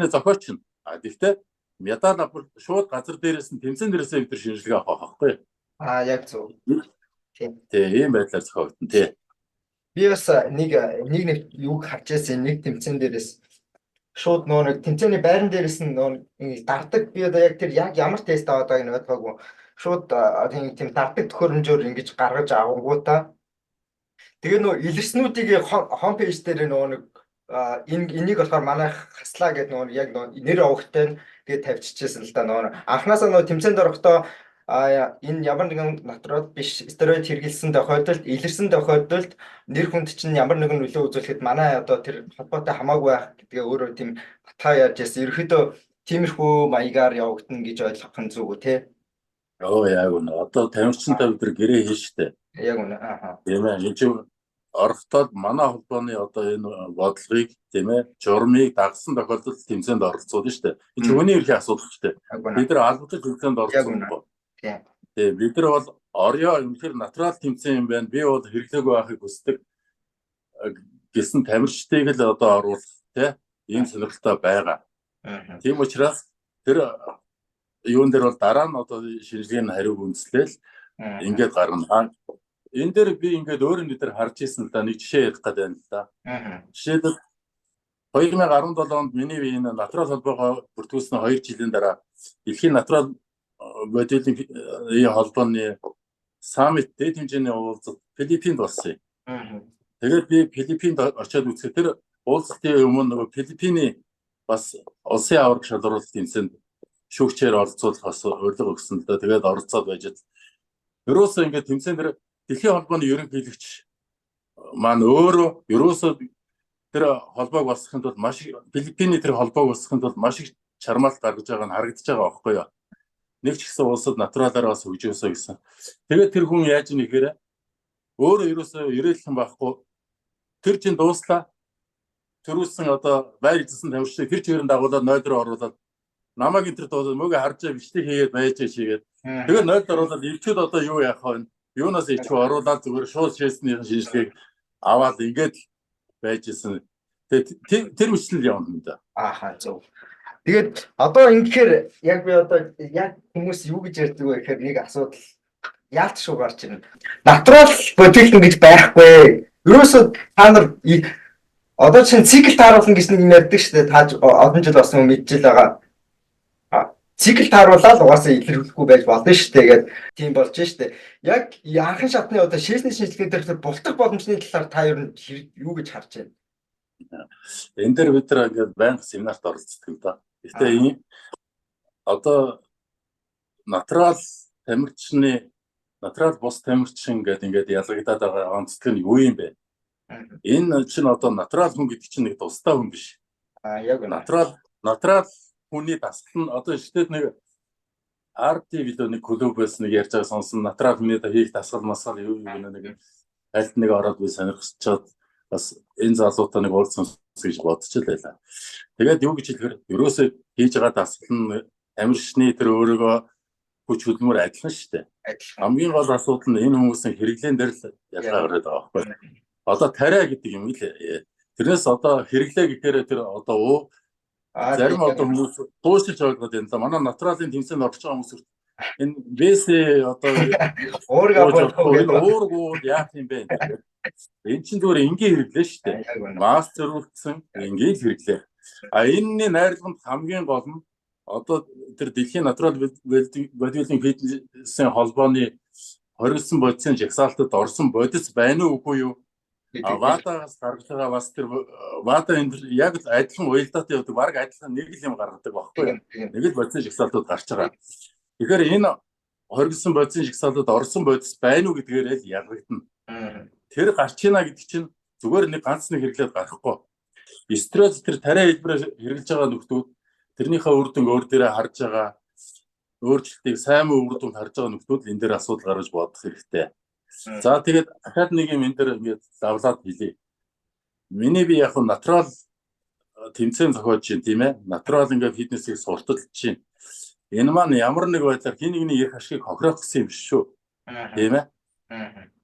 зохиолч нь гэхдээ медаль авах шууд газар дээрээс нь тэмцээн дээрээсээ бид нар шинжилгээ авах байхгүй. Яг зөв. Тийм ийм байдлаар зохиогдсон тий. Би бас нэг юуг харж байсан нэг тэмцээн дээрээс шууд нэг тэмцээний байран дээрээс нь дардаг би одоо яг тэр ямар тест аваад байгааг нь ойлгоогүй. Шууд тийм дардаг төхөөрөмжөөр ингэж гаргаж авангуудаа тэгээ илэрснүүдийг хом пэйж дээр нэг энийг болохоор манай хаслаа гэдэг яг нэр овогтой тэгээд тавьчихжсэн л да. Анхнаасаа тэмцээнд орохдоо энэ ямар нэгэн натурал биш стероид хэрэглэсэн тохиолдолд илэрсэн тохиолдолд нэр хүнд чинь ямар нэгэн нөлөө үзүүлэхэд манай одоо тэр холбоотой хамаагүй байх гэдгээ өөрөө тийм баталгаа ярьж байсан. Ерөнхийдөө тиймэрхүү маягаар явагдана гэж ойлгох нь зүг үү те. Яг үнэ. Одоо тамирчинтай бид нар гэрээ хийн штэ. Яг үнэ. Тийм ээ. Энэ чинь орохдоо манай холбооны одоо энэ бодлогыг тийм ээ журмыг дагсан тохиолдолд тэмцээнд оролцуулна штэ. Энэ чинь хүний эрхийн асуудал штэ. Бид нар албатай тэмцээнд оролцуулна. Тийм. Бид нар бол орё үнэхээр натурал тэмцээн юм байна. Би бол хэрэглээгүй байхыг хүсдэг гэсэн тамирчдыг л одоо оруулах тийм ийм сонирхолтой байгаа. Тийм учраас тэр юун дээр бол дараа нь одоо шинжилгээний хариуг үндэслэл ингээд гаргана. Энэ дээр би ингээд өөрөнд дээр харж ирсэн л да нэг жишээ ярих гэдэг байна л да. Жишээлбэл 2017 онд миний энэ натурал холбоогоо бүртгүүлсэн 2 жилийн дараа дэлхийн натурал бодлогын холбооны саммит дэд хэмжээний уулзалт Филиппинд болсон юм. Тэгээд би Филиппинд очиод үзэхэд тэр уулзалтын өмнө Филиппиний бас улсын аварга шалгаруулалт тэмцээнд шүүгчээр оролцуулах бас урилга өгсөн л да. Тэгээд оролцоод байж ерөөсөө ингээд тэмцээн дээр дэлхийн холбооны ерөнхийлөгч маань өөрөө ерөөсөө тэр холбоог босгохын тулд маш Филиппиний тэр холбоог босгохын тулд маш их чармаалт гаргаж байгаа нь харагдаж байгаа байхгүй юу? Нэг ч гэсэн улсад натуралаар бас хөгжөөсөө гэсэн. Тэгээд тэр хүн яаж нэгээр өөрөө ерөөсөө ирээлхэн байхгүй тэр чинь дууслаа төрүүлсэн одоо байр эзэлсэн тамирчид тэр чигээр дагуулаад 0 дээр оруулаад намайг энэ төр дуулаад мөгөө харж бичлэг хийгээд байж шигээд тэгээд 0 дээр оруулаад ивчүүд одоо юу яах вэ? Юунаас ичүү оруулаад зүгээр шууд шээсний шинжилгээг аваад ингээд байж исэн. Тэгээд тэр мэтлэл явна юм да. Зөв. Тэгээд одоо ингэхээр яг би одоо яг хүмүүс юу гэж ярьдаг вэ гэхээр нэг асуудал яалт шүү гарч ирнэ. Натурал бодлого гэж байхгүй. Ерөөсөө та нар одоо чинь цикл тааруулна гэж нэг юм ярьдаг шүү дээ. Та олон жил болсон мэдчихэл байгаа. Цикл тааруулаад угаасаа илэрхийлэхгүй байж болно шүү дээ гэдэг тийм болж штэ. Яг анхан шатны одоо шээсний шинжилгээ дээр бултах боломжны талаар та ер нь юу гэж харж байна? Энэ дээр бид нар ингээд байнга семинарт оролцдог юм да. Гэхдээ одоо натурал бус тамирчин гэдэг ингээд ялгагдаад байгаа онцлог нь юу юм бэ? Энэ чинь одоо натурал хүн гэдэг чинь нэг тусдаа хүн биш. Яг натурал хүний дасгал нь одоо шидэд нэг RT видео нэг клубээс нэг ярьж байгаа сонсон натурал хүний хийх дасгал масгал юу юм нэг аль нэг ороод би сонирхчиход бас энэ залуутай нэг уулзсан гэж бодчих байлаа. Тэгээд юу гэж хэлэхээр ерөөсөө хийж байгаа дасгал нь амирчны тэр өөрөөгөө хүч хөдөлмөр адилхан шүү дээ. Хамгийн гол асуудал нь энэ хүмүүсийн хэрэглэн дээр л ялгаа гараад байгаа байхгүй. Одоо тариа гэдэг юм л тэрнээс одоо хэрэглээ гэхээр тэр одоо зарим одоо хүмүүс дуусч байгаа гэдэг юм. Манай натуралын тэмцээнд орж байгаа хүмүүс энэ бэсээ одоо уургууд яах юм бэ? Энэ чинь зүгээр энгийн хэрэглээ шүү дээ. Мас зориулсан энгийн хэрэглээ. Энэний найрлаганд хамгийн гол нь одоо тэр дэлхийн натурал бодибилдинг фитнесийн холбооны хоригдсан бодисын жагсаалтад орсон бодис байна уу үгүй юу? Вадагаас гаргаж байгаа бас тэр вада энэ яг адилхан уялдаатай явдаг баг адилхан нэг л юм гаргадаг байхгүй юу? Нэг л бодис жигсаалтууд гарч байгаа. Тэгэхээр энэ хоригдсон бодис жигсаалтууд орсон бодис байна уу гэдгээр л ялгагдана. Тэр гарч ийна гэдэг чинь зүгээр нэг ганц нэг хэрэглээд гарахгүй. Стресс тэр тариа хэлбэрээр хэрэгжилж байгаа нөхдүүд тэрнийхээ үр дүнг өөр дээрээ харж байгаа өөрчлөлтийг сайн үр дүнг харж байгаа нөхдүүд л энэ дээр асуудал гаргаж бодох хэрэгтэй. За тэгээд дахиад нэг юм энэ дээр ингээд давлаад хэлье. Миний би яг нь натурал тэмцээн зохиож чинь тийм ээ. Натурал ингээд фитнесийг сурталж чинь. Энэ маань ямар нэг байдлаар хин нэгний эрх ашигыг хохироох гэсэн юм биш шүү. Тийм ээ.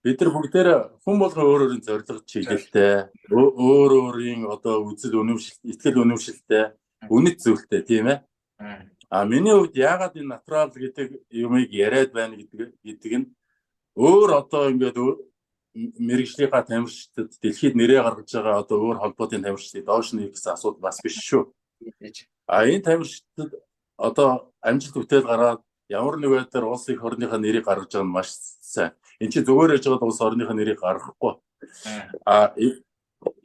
Бид нар бүгдээр хүн болгон өөр өөрийн зорилго чиглэлтэй, өөр өөрийн одоо үзэл үнэмшил, итгэл үнэмшилтэй, үнэт зүйлтэй тийм ээ. Миний хувьд яагаад энэ натурал гэдэг юмыг яриад байна гэдэг нь өөр одоо ингээд мэрэгжлийнхаа тамирчдад дэлхийд нэрээ гаргаж байгаа одоо өөр холбоотын тамирчдыг доош нь гэсэн асуудал бас биш шүү. Энэ тамирчдад одоо амжилт бүтээл гараад ямар нэг байдлаар улс их орныхаа нэрийг гаргаж байгаа нь маш сайн. Энд чинь зүгээр яж байгаа улс орныхаа нэрийг гаргахгүй.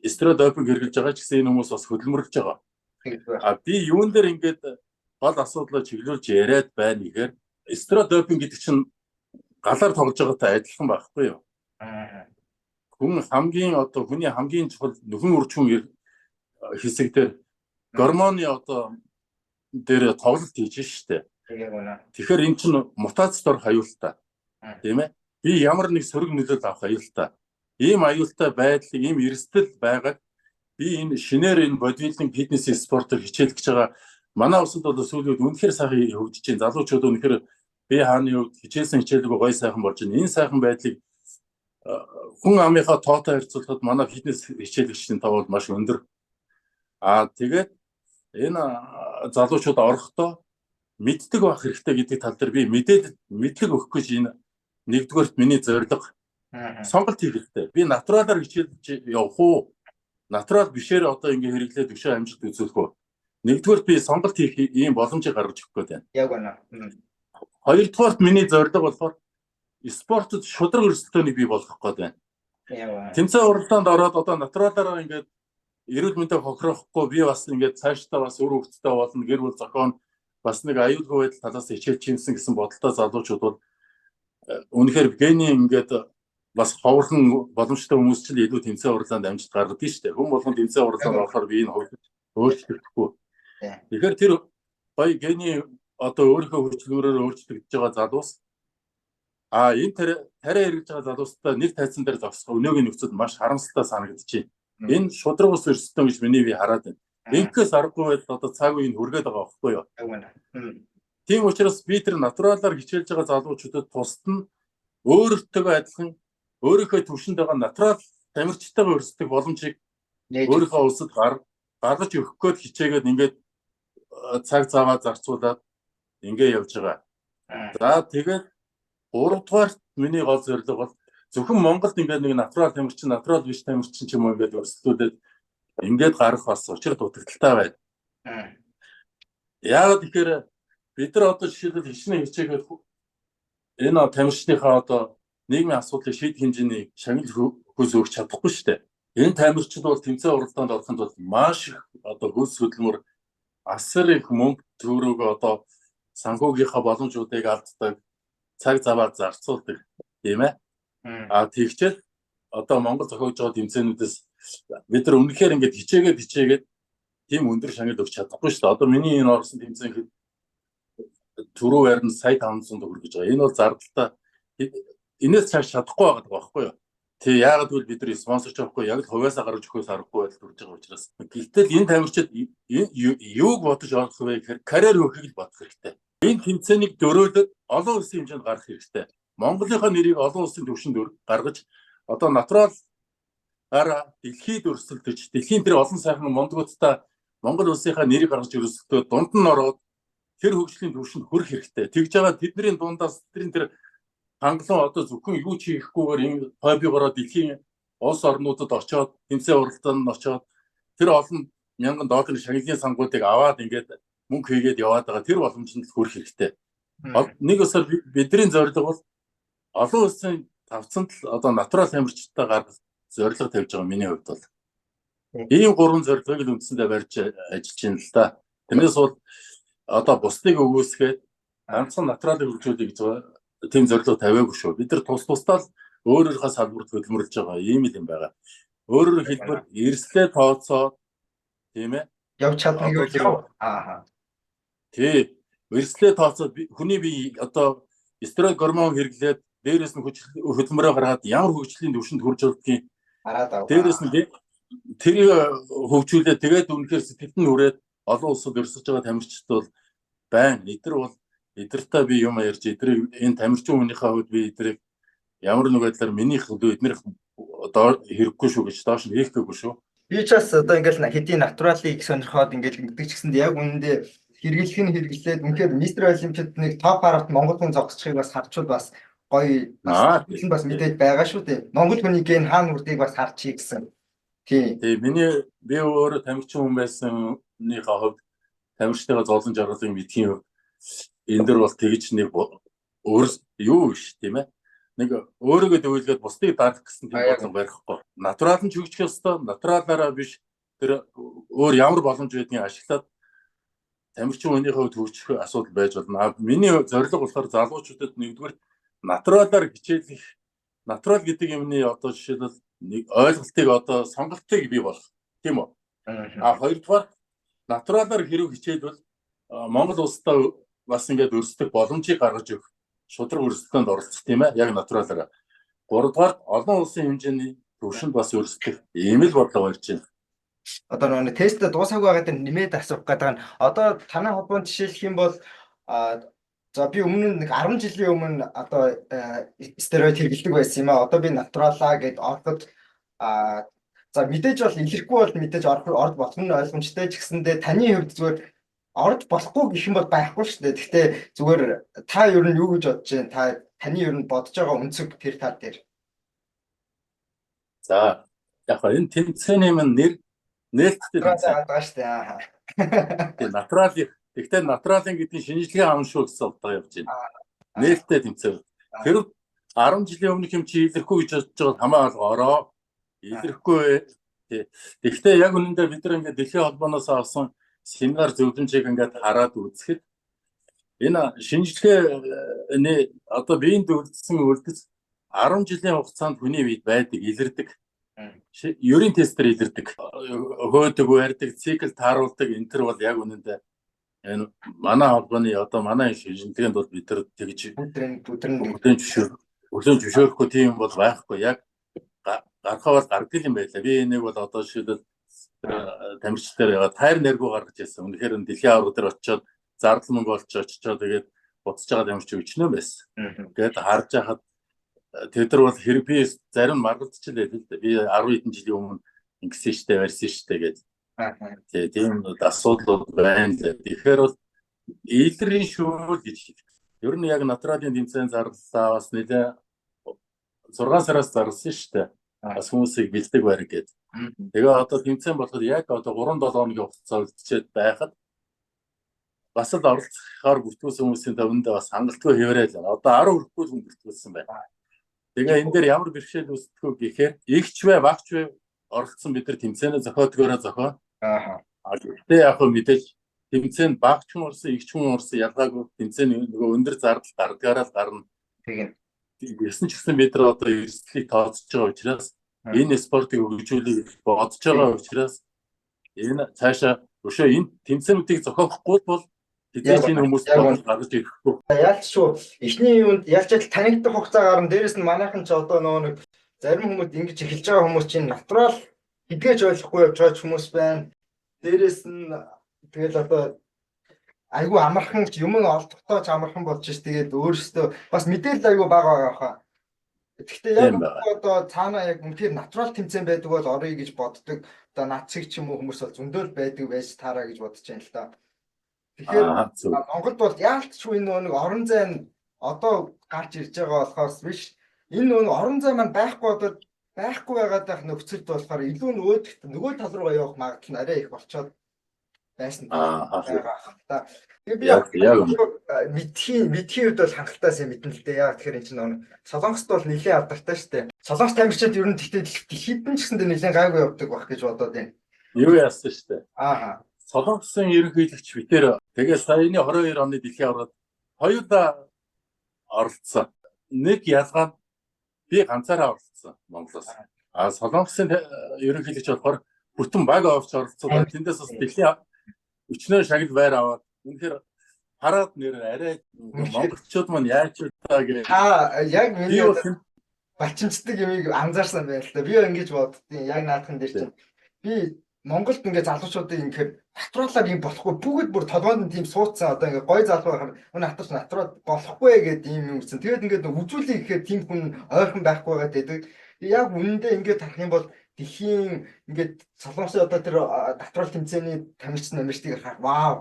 Стерео допинг хэрэгжилж байгаа ч гэсэн энэ хүмүүс бас хөдөлмөрлөж байгаа. Би юун дээр ингээд гол асуудлаа чиглүүлж яриад байна гэхээр стерео допинг гэдэг чинь галаар тоглож байгаатай адилхан байхгүй юу? Хүн хүний хамгийн чухал нөхөн үржим хэсэг дээр гормоны одоо дээр тоглолт хийж штэ. Тэгэхээр эн чинь мутацдор хаюултаа. Тийм ээ? Би ямар нэг сөрөг нөлөөлөл авах аюултай. Ийм аюултай байдлыг, ийм эрсдэл байгаад би энэ шинээр энэ бодибилдинг фитнес спортоор хичээлж байгаа манай улсад бол сүүлийн үед үнэхээр сайхан хөгжиж байна. Залуучууд үнэхээр би хааны хувьд хичээлсэн хичээлгүй гоё сайхан болж байна. Энэ сайхан байдлыг хүн амынхаа тоотой харьцуулахад манай фитнес хичээлэгчдийн тоо бол маш өндөр. Тэгээд энэ залуучууд орохдоо мэддэг байх хэрэгтэй гэдэг тал дээр би мэдлэг өгөх гэж энэ нэгдүгээрт миний зорилго сонголт хийх хэрэгтэй. Би натуралаар хичээлж явах уу? Натурал бишээр одоо ингэ хэрэглээд өшөө амжилт үзүүлэх үү? Нэгдүгээрт би сонголт хийх ийм боломжийг гаргаж өгөх гээд байна. Яг байна. Хоёрдугаарт миний зорилго болохоор спортод шудраг өрсөлдөөнийг бий болгох гээд байна. Тэмцээн уралдаанд ороод одоо натуралаар ингээд эрүүл мэндийг хохирохгүй би бас ингээд цаашдаа бас үр хөвгттэй болно. Гэр бүл зохион бас нэг аюулгүй байдал талаас хичээлж чимсэн гэсэн бодолтой залуучууд бол үнэхээр гений ингээд бас ховорхон боломжтой хүмүүс ч илүү тэмцээн уралдаанд амжилт гаргадаг шүү дээ. Хүн болгон тэмцээн уралдаанд орохоор би энэ өөрчлөгдөхгүй. Тэгэхээр тэр гоё гений одоо өөрийнхөө хөгжлөөрөөр өөрчлөгдөж байгаа залуус энэ тариа хэрэгж байгаа залуустай нэг тайцсан дээр зогсох өнөөгийн нөхцөл маш харамсалтай санагдчихэв. Энэ шудраг ус өрсөлдөөн гэж миний би хараад байна. Инкээс аргагүй байдал одоо цаг үеийн хүргээд байгаа байхгүй юу? Тийм учраас би тэр натуралаар хичээлж байгаа залуучуудад тусад нь өөртөө адилхан өөрийнхөө төвшөнд байгаа натурал тамирчтайгаа өрсөлдөх боломжийг өөрийнхөө улсад гаргаж өгөх гээд хичээгээд ингээд цаг цаваа зарцуулаад ингээд явж байгаа. За тэгээд гуравдугаарт миний гол зорилго бол зөвхөн Монголд ингээд нэг натурал тамирчин, натурал биш тамирчин ч юм уу ингээд өрсөлдөөд ингээд гарах бас учир дутагдaltaй байна. Яагаад тэгэхээр бид нар одоо жишээлбэл хичнээн хичээгээд энэ тамирчныхаа одоо нийгмийн асуудлыг шийдэх хэмжээний шагнал хөлс өгч чадахгүй шүү дээ. Энэ тамирчид бол тэмцээн уралдаанд ороход бол маш их одоо хөлс хөдөлмөр асар их мөнгө төгрөгөө одоо санхүүгийнхаа боломжуудыг алддаг, цаг заваа зарцуулдаг тийм ээ. Тэгчээд одоо Монгол зохиож байгаа тэмцээнүүдээс бид нар үнэхээр ингээд хичээгээд тийм өндөр шагнал өгч чадахгүй шүү дээ. Одоо миний энэ орсон тэмцээн түрүү байрны сая 500 төгрөг гэж байгаа. Энэ бол зардалтай. Энээс цааш чадахгүй байгаа байхгүй юу? Тэг яагаад гэвэл бид нар спонсорч авахгүй яг л хувьяасаа гаргаж өгөхөөс аргагүй байдал төрж байгаа учраас. Гэтэл энэ тамирчид юуг бодож орох вэ гэхээр карьер өгөхийг л бодох хэрэгтэй. Энэ тэмцээнийг дөрөөлөд олон улсын хэмжээнд гаргах хэрэгтэй. Монголынхаа нэрийг олон улсын түвшинд гаргаж одоо натуралаараа дэлхийд өрсөлдөж дэлхийн тэр олон сайхан мондгуудтай Монгол улсынхаа нэрийг гаргаж өрсөлдөө дунд нь ороод тэр хөгжлийн түвшинд хүрэх хэрэгтэй. Тэгж байгаа тэдний дундаас тэдний тэр хангалуун одоо зөвхөн юу ч хийхгүйгээр энэ хоббигоороо дэлхийн улс орнуудад очоод тэмцээн уралдаанд очоод тэр олон мянган долларын шагналын сангуудыг аваад ингээд мөнгө хийгээд яваад байгаа тэр боломжинд хүрэх хэрэгтэй. Нэг усаар бидний зорилго бол олон улсын тавцанд л одоо натурал тамирчдтай зорилго тавьж байгаа миний хувьд бол. Ийм 3 зорилгыг л үндсэндээ барьж ажиллаж байна л да. Тэрнээс бол одоо бусдыг өгөөсгээд ганцхан натуралыг хөгжүүлэх гэж байгаа тийм зорилго тавиагүй шүү. Бид нар тусдаа л өөрийнхөө салбарт хөдөлмөрлөж байгаа ийм л юм байгаа. Өөрөөр хэлбэл эрслээ тооцоо тийм ээ. Явж чадна гэж яв. Тий. Эрслээ тооцоо хүний бие одоо стероид гормон хэрэглээд дээрээс нь хөдөлмөрөө гаргаад ямар хөгжлийн түвшинд хүрч чаддгийг хараад аваа. Дээрээс нь тэрийг хөгжүүлээ тэгээд үнэхээр сэтгэлд нь хүрээд олон улсад өрсөж байгаа тамирчид бол байна. Эдэртэй би юм ярьж эдрийг энэ тамирчин хүнийхээ хувьд би эдрийг ямар нэг байдлаар миний хөлөө эднэрх хэрэггүй шүү гэж доош нь хийхгүй шүү. Би ч бас одоо ингээл хэдийн натуралыг сонирхоод ингээл ингэдэг ч гэсэнд яг үнэндээ хэрэглэх нь хэрэглээд үнэхээр мистер олимпиадны топ 10-т Монгол хүн зогсчихыг бас харчвал бас гоё бас мэдээд байгаа шүү дээ. Монгол хүний ген хаана үрдгийг бас харчих гэсэн. Тийм. Би өөрөө тамирчин хүн байсныхаа хувьд тамирчтайгаа зовлон жаргалыг мэдхийн хувьд энэ дөр бол тэгж нэг өөр юу биш тийм ээ. Нэг өөрийгөө дөвлгээд бусдыг даах гэсэн тийм бодлого барихгүй. Натурал нь ч хөгжих ёстой, натуралаараа биш тэр өөр ямар боломж байдгийг ашиглаад тамирчин хүнийхээ хувьд хөгжих асуудал байж болно. Миний зорилго болохоор залуучуудад нэгдүгээр натуралаар хичээлэх, натурал гэдэг юмны одоо жишээлбэл нэг ойлголтыг одоо сонголтыг бий болох тийм үү. Хоёрдугаар натуралаар хэрэг хичээлбэл Монгол улстай бас ингээд өрсөлдөх боломжийг гаргаж өгөх шудраг өрсөлдөөнд оролцох тийм ээ. Яг натуралаараа. Гуравдугаар олон улсын хэмжээний төвшөнд бас өрсөлдөх ийм л бодлого барьж байна. Одоо нөгөө тесттэй дуусаагүй байгаа дээр нэмээд асуух гэдэг нь одоо танай холбоонд жишээлх юм бол за би өмнө нэг 10 жилийн өмнө одоо стероид хэрэглэдэг байсан юм аа. Одоо би натуралаа гэд ороход за мэдээж бол илэрхгүй бол мэдээж орж болох нь ойлгомжтой ч гэсэндээ таны хувьд зүгээр орж болохгүй гэх юм бол байхгүй шүү дээ. Гэхдээ зүгээр та ер нь юу гэж бодож байна? Таны ер нь бодож байгаа өнцөг тэр тал дээр. За яг энэ тэмцээний нээлттэй байгаа шүү дээ. Тэгээ натуралын гэхдээ натуралын гэдгийг шинжилгээ авах шүү гэсэн утгаар явж байна. Нээлттэй тэмцээн. Тэр 10 жилийн өмнөх юм чи илэрхгүй гэж бодож байгаа хамаа алга ороо. Илэрхгүй. Гэхдээ яг үнэндээ бид нар ингээд дэлхийн холбооноос авсан семинар зөвлөмжийг ингээд хараад үзэхэд энэ шинжилгээний одоо биеийн төвлөсөн үлдэц 10 жилийн хугацаанд хүний биед байдаг, илэрдэг. Ерийн тестээр илэрдэг. Хөөдөг, барьдаг, цикл тааруулдаг энэ төр бол яг үнэндээ энэ манай холбооны одоо манай шинжилгээнд бол бид нар тэгж өглөө зөвшөөрөхгүй тийм бол байхгүй. Яг гарахаа бол гардаг юм байлаа. Би энийг бол одоо жишээлбэл тамирчдаар ягаад тайр нэргүү гаргаж ирсэн. Үнэхээр дэлхийн авраг дээр очиод зардал мөнгө олж очиод тэгээд буцаж байгаа тамирч өчнөө байсан. Гээд харж яхад тэд нар бол хэрэг би зарим маргалдчихлээ л дээ. Би 10 хэдэн жилийн өмнө ингэсэн штэ, барьсан штэ гэж. Тийм асуудал байна л. Тэгэхээр бол илэрийн шүүл гэж. Ер нь яг натуралын тэмцээн зарлалаа бас нэлээ 6 сараас зарласан штэ. Бас хүмүүсийг бэлдэг барь гээд. Тэгээ одоо тэмцээн болохоор яг одоо 3-7 хоногийн хугацаа үлдчихэд байхад бас л оролцохоор бүртгүүлсэн хүмүүсийн төвөндөө бас хангалтгүй хэвээрээ л. Одоо 10 хүрэхгүй хүн бүртгүүлсэн байна. Тэгээ энэ дээр ямар бэрхшээл үүсдэг вэ гэхээр игч вэ, багч вэ оролцсон бид нар тэмцээнэ зохиодгоороо зохио. Гэхдээ яг хөө мэдээж тэмцээнд багч хүн орсон, игч хүн орсон ялгаагүй тэмцээн нөгөө өндөр зардал гардгаараа л гарна. Тийм. Ясн ч гэсэн бид нар одоо эрсдлийг тооцож байгаа учраас энэ спортыг хөгжүүлэх бодож байгаа учраас энэ цаашаа өшөө энэ тэмцээнүүдийг зохиохгүй бол тэдний хүмүүс гаргаж ирэхгүй. Яалч шүү. Эхний юунд ялч танигдах хугацаа гарна. Дээрэс нь манайхан ч одоо нөгөө нэг зарим хүмүүс ингэж эхэлж байгаа хүмүүс чинь натурал гэдгээч ойлгохгүй явж байгаа хүмүүс байна. Дээрэс нь тэгэл одоо айгүй амархан юм олдохдоо ч амархан болж ш. Тэгээд өөрөөсөө бас мэдээлэл айгүй бага байгаа хаа. Гэхдээ яг одоо цаана яг үнэхээр натурал тэмцээн байдаг бол орё гэж боддог. Одоо нацэг ч юм уу хүмүүс бол зөндөл байдаг байж таараа гэж бодож байна л да. Тэгэхээр Монголд бол яалтчгүй энэ нэг орон зай нь одоо гарч ирж байгаа болохоос биш. Энэ нэг орон зай маань байхгүй байгаад байх нөхцөлд болохоор илүү нөгөө тал руугаа явах магадлал нь арай их болчоод байсан Аа байгаа хата. Тэгээ би яг мэдхийн үед бол хангалттай мэднэ л дээ. Яг тэгэхээр энэ чинь нэг Солонгост бол нэлээд алдартай шүү дээ. Солонгос тамирчид ер нь тэгтээ хитэн ч гэсэндээ нэлээд гайгүй явдаг байх гэж бодоод байна. юу яасан шүү дээ. Аа. Солонгосын ерөнхийлөгч битээр тэгээ саяны 22 оны дэлхийн аваргад хоёулаа оролцсон. Нэг ялгаа нь би ганцаараа оролцсон Монголоос. А Солонгосын ерөнхийлөгч болохоор бүтэн баг овч оролцоод тэндээс бас дэлхийн өчнөө шагнал байр аваад үнэхээр хараад нэр арай монголчууд маань яаж удаа гэж яг миний балчимчдаг юмыг анзаарсан байл та. Би ингэж боддtiin яг наадхан дээр чинь би Монголд ингээд залуучуудыг ингээд натуралаар юм болохгүй бүгд бүр толгойд нь тийм суудсан одоо ингээд гой залуу байхаар натурал натурал болохгүй гэдэг юм юм гэсэн. Тэгээд ингээд үзүүлэх гэхээр тийм хүн ойрхон байхгүй байдаг. Яг үнэндээ ингээд тарах юм бол дэлхийн ингээд Солонгосын одоо тэр натурал тэмцээний тамирчин намирчдыг харах вау.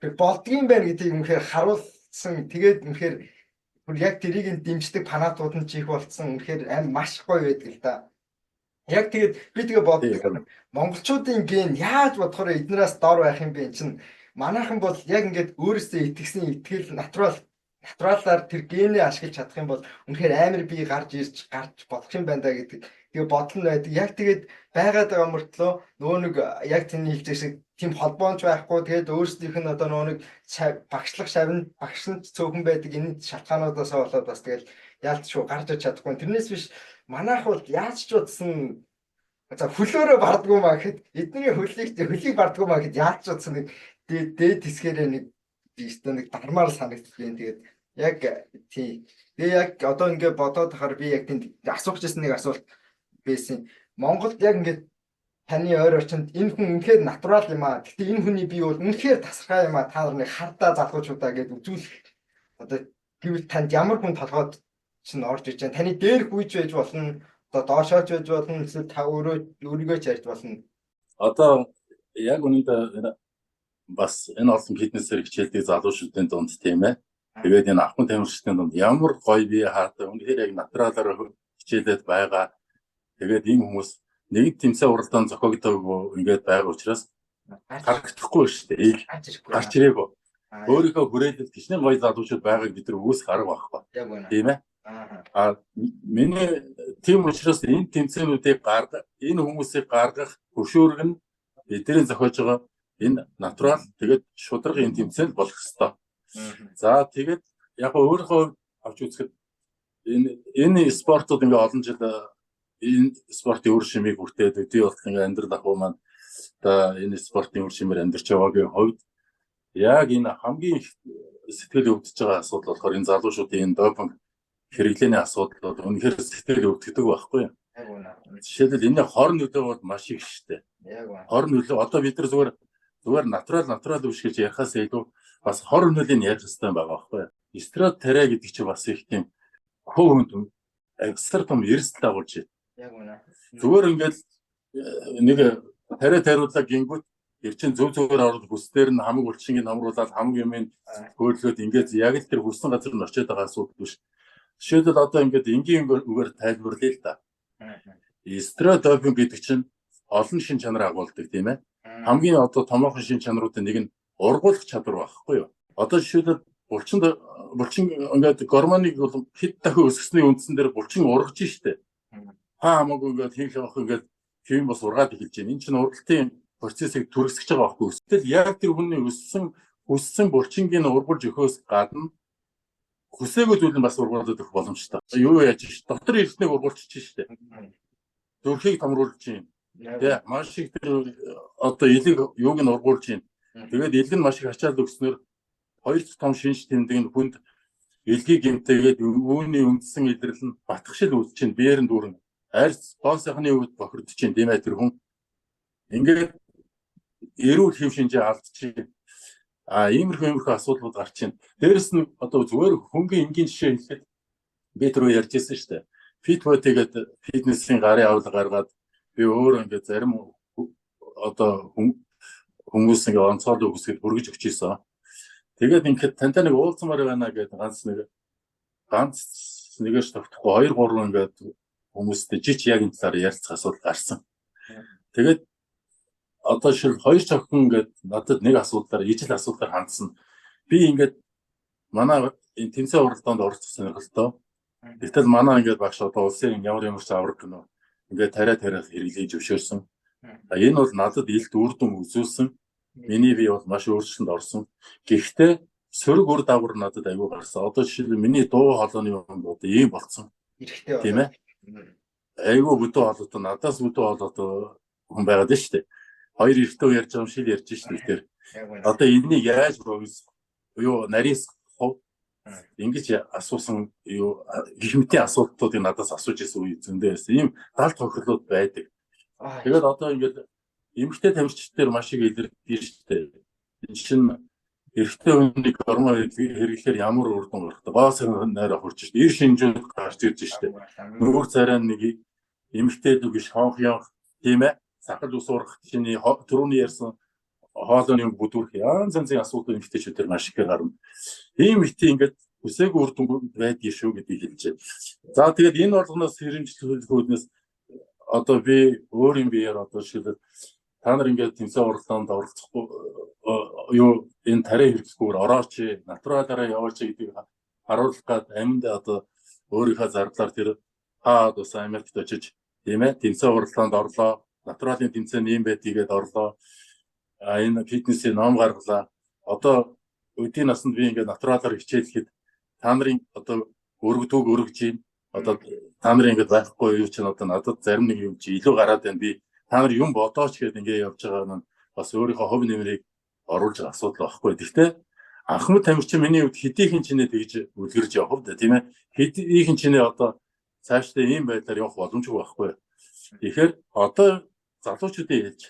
Тэр болдгийм байна гэдгийг үнэхээр харуулсан. Тэгээд үнэхээр яг тэрийг дэмждэг фанатууд нь чих болцсон. Үнэхээр маш гоё байдаг л да. Яг тэгээд би тэгээ боддог. Монголчуудын ген яаж бодохоор эднээс дор байх юм бэ чинь манайхан бол яг ингээд өөрөөсөө итгэсэн итгэл натуралаар тэр генээ ашиглаж чадах юм бол үнэхээр амар би гарч болох юм байна да гэдэг. Тэгээ бодол нь байдаг. Яг тэгээд байгаад байгаа мөртлөө нөгөө нэг яг тэний хэлж шиг тийм холбоонч байхгүй. Тэгээд өөрсдийнх нь одоо нөгөө нэг багшлах шавнд багшин цөөхөн байдаг энэ шалтгаануудаас болоод бас тэгэл яалт шүү гарч иж чадахгүй. Тэрнээс биш манайх бол яаж ч утсан за хөлөөрөө бардггүй маа гэхэд эдний хөлийг бардггүй маа гэхэд яаж ч утсан нэг дээд хэсгээрээ нэг дармаар санагдчихээн. Тэгээд яг тий. Тэгээ яг одоо ингээд бодоод тахаар би яг тэнд асуух гэсэн нэг асуулт байсан. Монголд яг ингээд таны ойр орчинд энэ хүн үнэхээр натурал юм аа. Гэхдээ энэ хүний бие бол үнэхээр тасархай юм аа. Та нарыг хардаа залуучуудаа гэж үзүүлэх. Одоо гэвэл танд ямар хүн толгойд чинь орж иж байгаа. Таны дээр гүйж байж болно. Одоо доошооч байж болно. Эсвэл та өөрийгөө ч ярьж болно. Одоо яг үнэндээ бас энэ олон фитнесээр хичээлдэг залуучуудын дунд тийм ээ. Тэгээд энэ ахмад тамирчдын дунд ямар гоё бие хаатай үнэхээр яг натуралаар хичээлээд байгаа. Тэгээд ийм хүмүүс нэг тэмцээн уралдаанд зохиогдоогүй ингээд байгаа учраас харагдахгүй шүү дээ. Гарч ирээгүй. Өөрийнхөө хүрээлэлд хичнээн гоё залуучууд байгааг бид нар үүсэх арга байхгүй. Тийм ээ. Миний тийм учраас энэ тэмцээнүүдийг энэ хүмүүсийг гаргах хөшөөрөг нь бидний зохиож байгаа энэ натурал тэгээд шударга энэ тэмцээнд болох ёстой. За тэгээд яг өөрийнхөө авч үзэхэд энэ спортууд ингээ олон жил энэ спортын үр шимийг хүртээд өдөө болох ингээ амьдрал ахуй маань одоо энэ спортын үр шимээр амьдарч байгаагийн хувьд яг энэ хамгийн сэтгэл өвдөж байгаа асуудал болохоор энэ залуучуудын энэ допинг хэрэглээний асуудал бол үнэхээр сэтгэл өвддөг байхгүй юу? Жишээлбэл энэ хор нөлөө бол маш их шттэ. Хор нөлөө одоо бид нар зүгээр натурал биш гэж ярихаас илүү бас хор нөлөөний ярих хэрэгтэй байгаа байхгүй юу? Эстрад тариа гэдэг чинь бас их тийм хөвөнд экстра том эрсдэл дагуулж байна. Зүгээр ингээд нэг тариа тариулаа гингүүт эрчин зүгээр орол бүсдээр нь хамаг булчингийг хамруулаад хамаг юмыг хөөрлөөд ингээд яг л тэр хүссэн газар нь очиод байгаа асуудал биш. Жишээлбэл одоо ингээд энгийн үгээр тайлбарлая л да. Эстрад допинг гэдэг чинь олон шин чанар агуулдаг тийм ээ. Хамгийн одоо томоохон шин чанаруудын нэг нь ургуулах чадвар байхгүй юу? Одоо жишээлбэл булчин ингээд гормоныг бол хэд дахин өсгсөний үндсэн дээр булчин ургаж штэ. Хамаагүй ингээд хийх авах ингээд хэвэн бас ургаад эхэлж байна. Энэ чинь ургалтын процессыг түргэсгэж байгаа байхгүй юу? Гэтэл яг тэр хүний өссөн булчингийн ургуулж өгөхөөс гадна хүсээгүй зүйл нь бас ургуулад өгөх боломжтой. Юу яаж ш? Дотор эрдэнэг ургуулчих штэ. Зүрхийг томруулж чинь. Тэ маш их тэр одоо элэг юуг нь ургуулж чинь. Тэгээд элэг нь маш их ачаал өгснөөр хоёр том шинж тэмдэг нь хүнд элгийг гэмтээгээд үүний үндсэн илрэл нь батгшил үүсэж чинь биеэр нь дүүрэн арьс боосхны үед бохирдож чинь тийм ээ тэр хүн ингээд эрүүл хэв шинжээ алдчих. Иймэрхүү асуудлууд гарч чинь. Дээрэс нь одоо зүгээр хөнгөн энгийн жишээ хэлэхэд би түрүү ярьжсэн шүү дээ. Fitbody гэдэг фитнесийн гарын авал гаргаад би өөр ингээд зарим одоо хүмүүс ингээд онцгой үгсгээд бүргэж өгч ийсэн. Тэгээд ингээд тантай нэг уулзмаар байна гэдэг ганц нэгэж тогтохгүй 2-3 ингээд хүмүүстэй жич яг энэ талаар ярилцах асуудал гарсан. Тэгээд одоо шил хоёр цохин ингээд надад нэг асуудлаар ижил асуудлаар хандсан. Би ингээд манай энэ тэмцээн уралдаанд оролцох сонирхолтой. Гэтэл манай ингээд багш одоо улсын ямар ч авраг гэнэ. Ингээд тариа хэрэглэж зөвшөөрсөн. Энэ бол надад илт үр дүн үзүүлсэн. Миний бие бол маш өөрчлөлтөнд орсон. Гэхдээ сөрөг үр дагавар надад аягүй гарсан. Одоо жишээл миний дуу хоолойны юм одоо ийм болцсон. Эрэхтэй тийм ээ. Аягүй бүдүү хоолойтой надаас бүдүү хоолойтой хүн байгаад шүү дээ. Хоёр эртөө ярьж байгаа юм шиг ярьж шүү дээ. Одоо энэнийг яаж юу нарийнс хов ингэж асуусан юу гихмтийн асуултуудыг надаас асууж ирсэн үе зөндөө байсан. Ийм даалт тохирлууд байдаг. Тэгээд одоо ингээд эмэгтэй тамирчдаар маш их илэрдэг шүү дээ. Энэ чинь эрэгтэй хүний гормон хэрэглэхээр ямар үр дүн гардаг. Гоос нойроо хурж шүү дээ. Ир шинжүүд гарч ирж шүү дээ. Нүүр царай нэг эмэгтэйд биш хонхyon тийм ээ. Сахал ус уурах чиний түрүүний ярьсан хоолойны бүдүүрх янз янзын асуудал эмэгтэйчүүдээр маш их гарна. Ийм ихтэй ингээд үсээгүй үр дүн байдгийг шүү гэдгийг хэлж байна. За тэгээд энэ болгоноос хэрэгжүүлэхүүднээс одоо би өөрийн биеэр одоо жишээлбэл та нар ингээд тэмцээн уралдаанд оролцохгүй юу энэ тариа хэрэглэхгүйгээр орооч натуралаараа яваач гэдгийг харуулах гад амьд одоо өөрийнхөө зардлаар тэр хаад ус Америкт очиж тийм ээ тэмцээн уралдаанд орлоо. Натуралын тэмцээн ийм байдгийг орлоо. Энэ фитнесийн ном гаргалаа. Одоо өдийн насанд би ингээд натуралаар хичээлэхэд та нарын одоо өргөдөөг өргөж юм. Одоо та нарын ингээд байхгүй юу чинь одоо надад зарим нэг юм чи илүү гараад байна. Би та нар юм бодооч гэдээ ингээд явж байгаа нь бас өөрийнхөө хувь нэмрийг оруулж байгаа асуудал байхгүй. Гэхдээ анхмад тамирчин миний хувьд хэдийнхэн чинээ тэгж үлгэрж явах да тийм ээ. Хэдийнхэн чинээ одоо цаашдаа ийм байдлаар явах боломжгүй байхгүй. Тэгэхээр одоо залуучуудын хэлж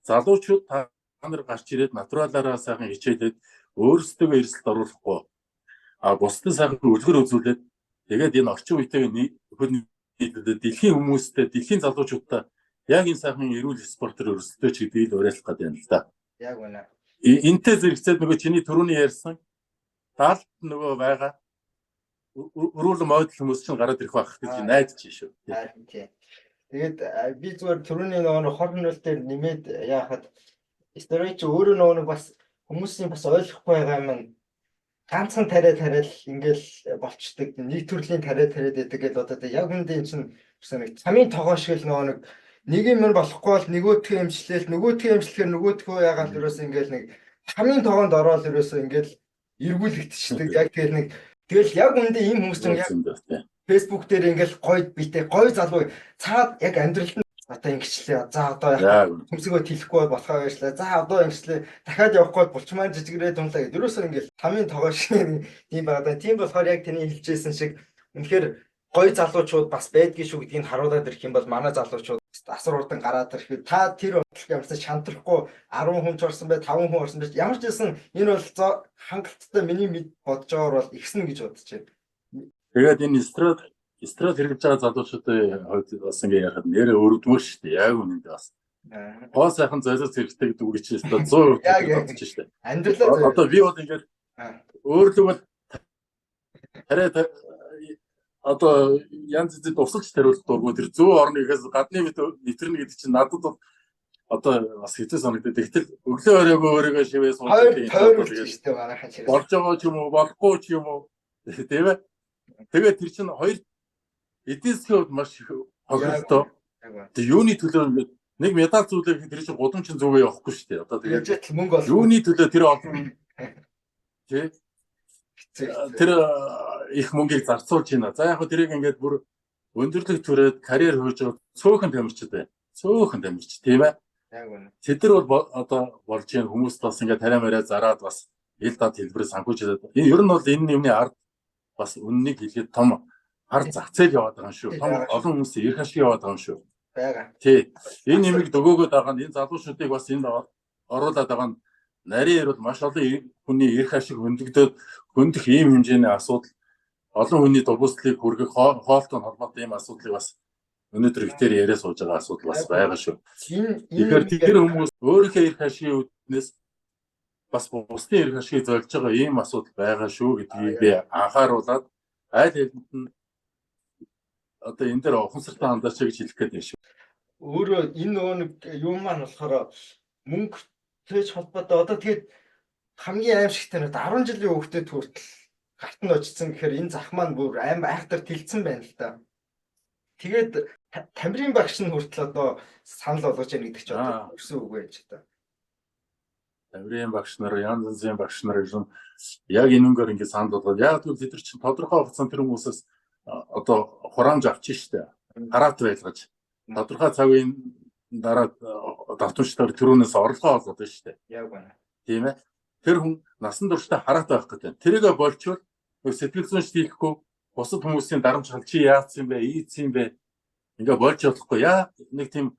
залуучууд та нар гарч ирээд натуралаараа сайхан хичээлээд өөрсдөө эрсдэлд оруулахгүй бусдад сайхан үлгэр үзүүлээд тэгээд энэ орчин үеийн дэлхийн хүмүүстэй дэлхийн залуучуудтай яг энэ сайхан эрүүл спортоор өрсөлдөж гэдгийг л уриалах гэдэг юм л да. Яг үнэ. Энтэй зэрэгцээд нөгөө чиний түрүүний ярьсан даалт нөгөө байгаа өрөөлөн модал хүмүүс чинь гараад ирэх байх гэж найдаж шүү. Тийм. Тэгээд би зүгээр түрүүний нөгөө хор нөлтөөр нэмээд яахад стереотип өөрөө нөгөө бас хүмүүсийн бас ойлгохгүй байгаа юм. Ганцхан тариал ингээл болчдөг нэг төрлийн тариад байдаг гэдэг одоо яг үндэ энэ чинь нэг цамын тогоо шиг л нөгөө нэг юм болохгүй бол нөгөөдхөө эмчлээл нөгөөдхөө эмчлэхээр нөгөөдхөө яагаад ерөөс ингээл нэг цамын тогоонд ороод ерөөс ингээл эргүүлэгдчихдэг яг тэгэл яг үндэ ийм хүмүүс чинь яг Facebook дээр ингээл гоё битээ гоё залуу цаад яг амьдралд нь одоо ингэчлээ. За одоо яг хүмүүсгөө тэлэхгүй болохоо байшлаа. За одоо ингэчлээ. Дахиад явахгүй булчмаар жижигрээ тунлаа гэдэг. Ерөөсөө ингээл тамийн тогоо шиг тийм байгаа. Тийм болохоор яг тэний хэлжсэн шиг үнэхээр гоё залуучууд бас байдгийн шүү гэдгийг харуулад ирэх юм бол манай залуучууд асар урдан гараад ирэхэд та тэр ямарсаа шантрахгүй 10 хүн ч орсон бай 5 хүн орсон байж ямар ч байсан энэ бол хангалттай миний бодож байгаагаар бол ихсэн гэж бодож байна. Тэгээд энэ эстрад хэрэгж байгаа залуучуудын хувьд бас ингэ ярихад нэрээ өргөдмөр шүү дээ. Яг үнэндээ бас. Гоо сайхан золиос хэрэгтэй гэдэг үг чинь 100% бодож шүү дээ. Амьдралаа одоо би бол ингээд өөрлөгөө хараад одоо янз бүрийн тусалж тариулт дургуй тэр зөө орны ихээс гадны нэвтрнэ гэдэг чинь надад бол одоо бас хэцүү санагдаад. Тэгтэл өглөө өрөөгөө шивээ суулгах юм шүү дээ манайхан чинь. Болж байгаа ч юм уу, болохгүй ч юм уу. Тийм ээ. Тэгээд тэр чинь хоёр эдийн засгийн хувьд маш их хохиролтой. Тэгээ юуны төлөө нэг медаль зүйлэх тэр чинь гудамж зүгээ явахгүй шүү дээ. Одоо тэгээд мөнгө олох. Юуны төлөө тэр олон тий тэр их мөнгийг зарцуулж байна. За яг хөө тэрийг ингээд бүр өндөрлөг түрээд карьер хөөж байгаа цөөхөн тамирчид байна. Цөөхөн тамирч тийм ээ. Яг үнэ. Тэдэр бол одоо болж байгаа хүмүүс бас ингээд тариа мараа зараад бас ил дад хэлбэрээр санхүүж байгаа. Энэ ер нь бол энэ юмны ард бас үннийг хэлэхэд том хар зах зээл яваад байгаа юм шүү. Том олон хүмүүсийн эрх ашиг яваад байгаа юм шүү. Бага. Тий. Энэ нэмийг дөгөөгөөд байгаа нь энэ залуучуудыг бас энд оруулаад байгаа нь нарийн ирвэл маш олон хүний эрх ашиг хөндөх ийм хэмжээний асуудал олон хүний дургуслыг хүргэх хоолтой холбоотой ийм асуудлыг бас өнөөдөр ихтер яриа сууж байгаа асуудал бас байгаа шүү. Тэгэхээр тэр хүмүүс өөрийнхөө эрх ашигын үүднээс бас бусдын эрх ашигыг золж байгаа ийм асуудал байгаа шүү гэдгийг би анхааруулад аль хэдийн нь одоо энэ дээр ухамсартай хандаач гэж хэлэх гээд байна шүү. Өөрөө энэ нөгөө нэг юм маань болохоор мөнгөтэй холбоотой одоо тэгээд хамгийн аимшигтай нь 10 жилийн хүүхдэд хүртэл гарт нь очсон гэхээр энэ зах маань бүр аим айхтар тэлцсэн байна л да. Тэгээд тамирын багш нь хүртэл одоо санал болгож яах гэдэг чи одоо өрсөн үг байж та. Тамирын багш нар, янз янзын багш нар яг энэнгээр ингэ санал болгоод яг тэр тэд нар чинь тодорхой хугацаанд тэр хүмүүсээс одоо хураамж авчих штэ. Хараат байлгаж тодорхой цагийн дараа давтамжтайгаар төрөөнөөс орлогоо олгоод байна штэ. Яг байна. Тийм ээ. Тэр хүн насан туршдаа хараат байх гэдэг. Тэрийгэ болчвол сэтгэл зүйн шийдэхгүй бусад хүмүүсийн дарамт шал чи яатсан бэ, ийдсэн бэ. Ингээ болж болохгүй. Яа нэг тийм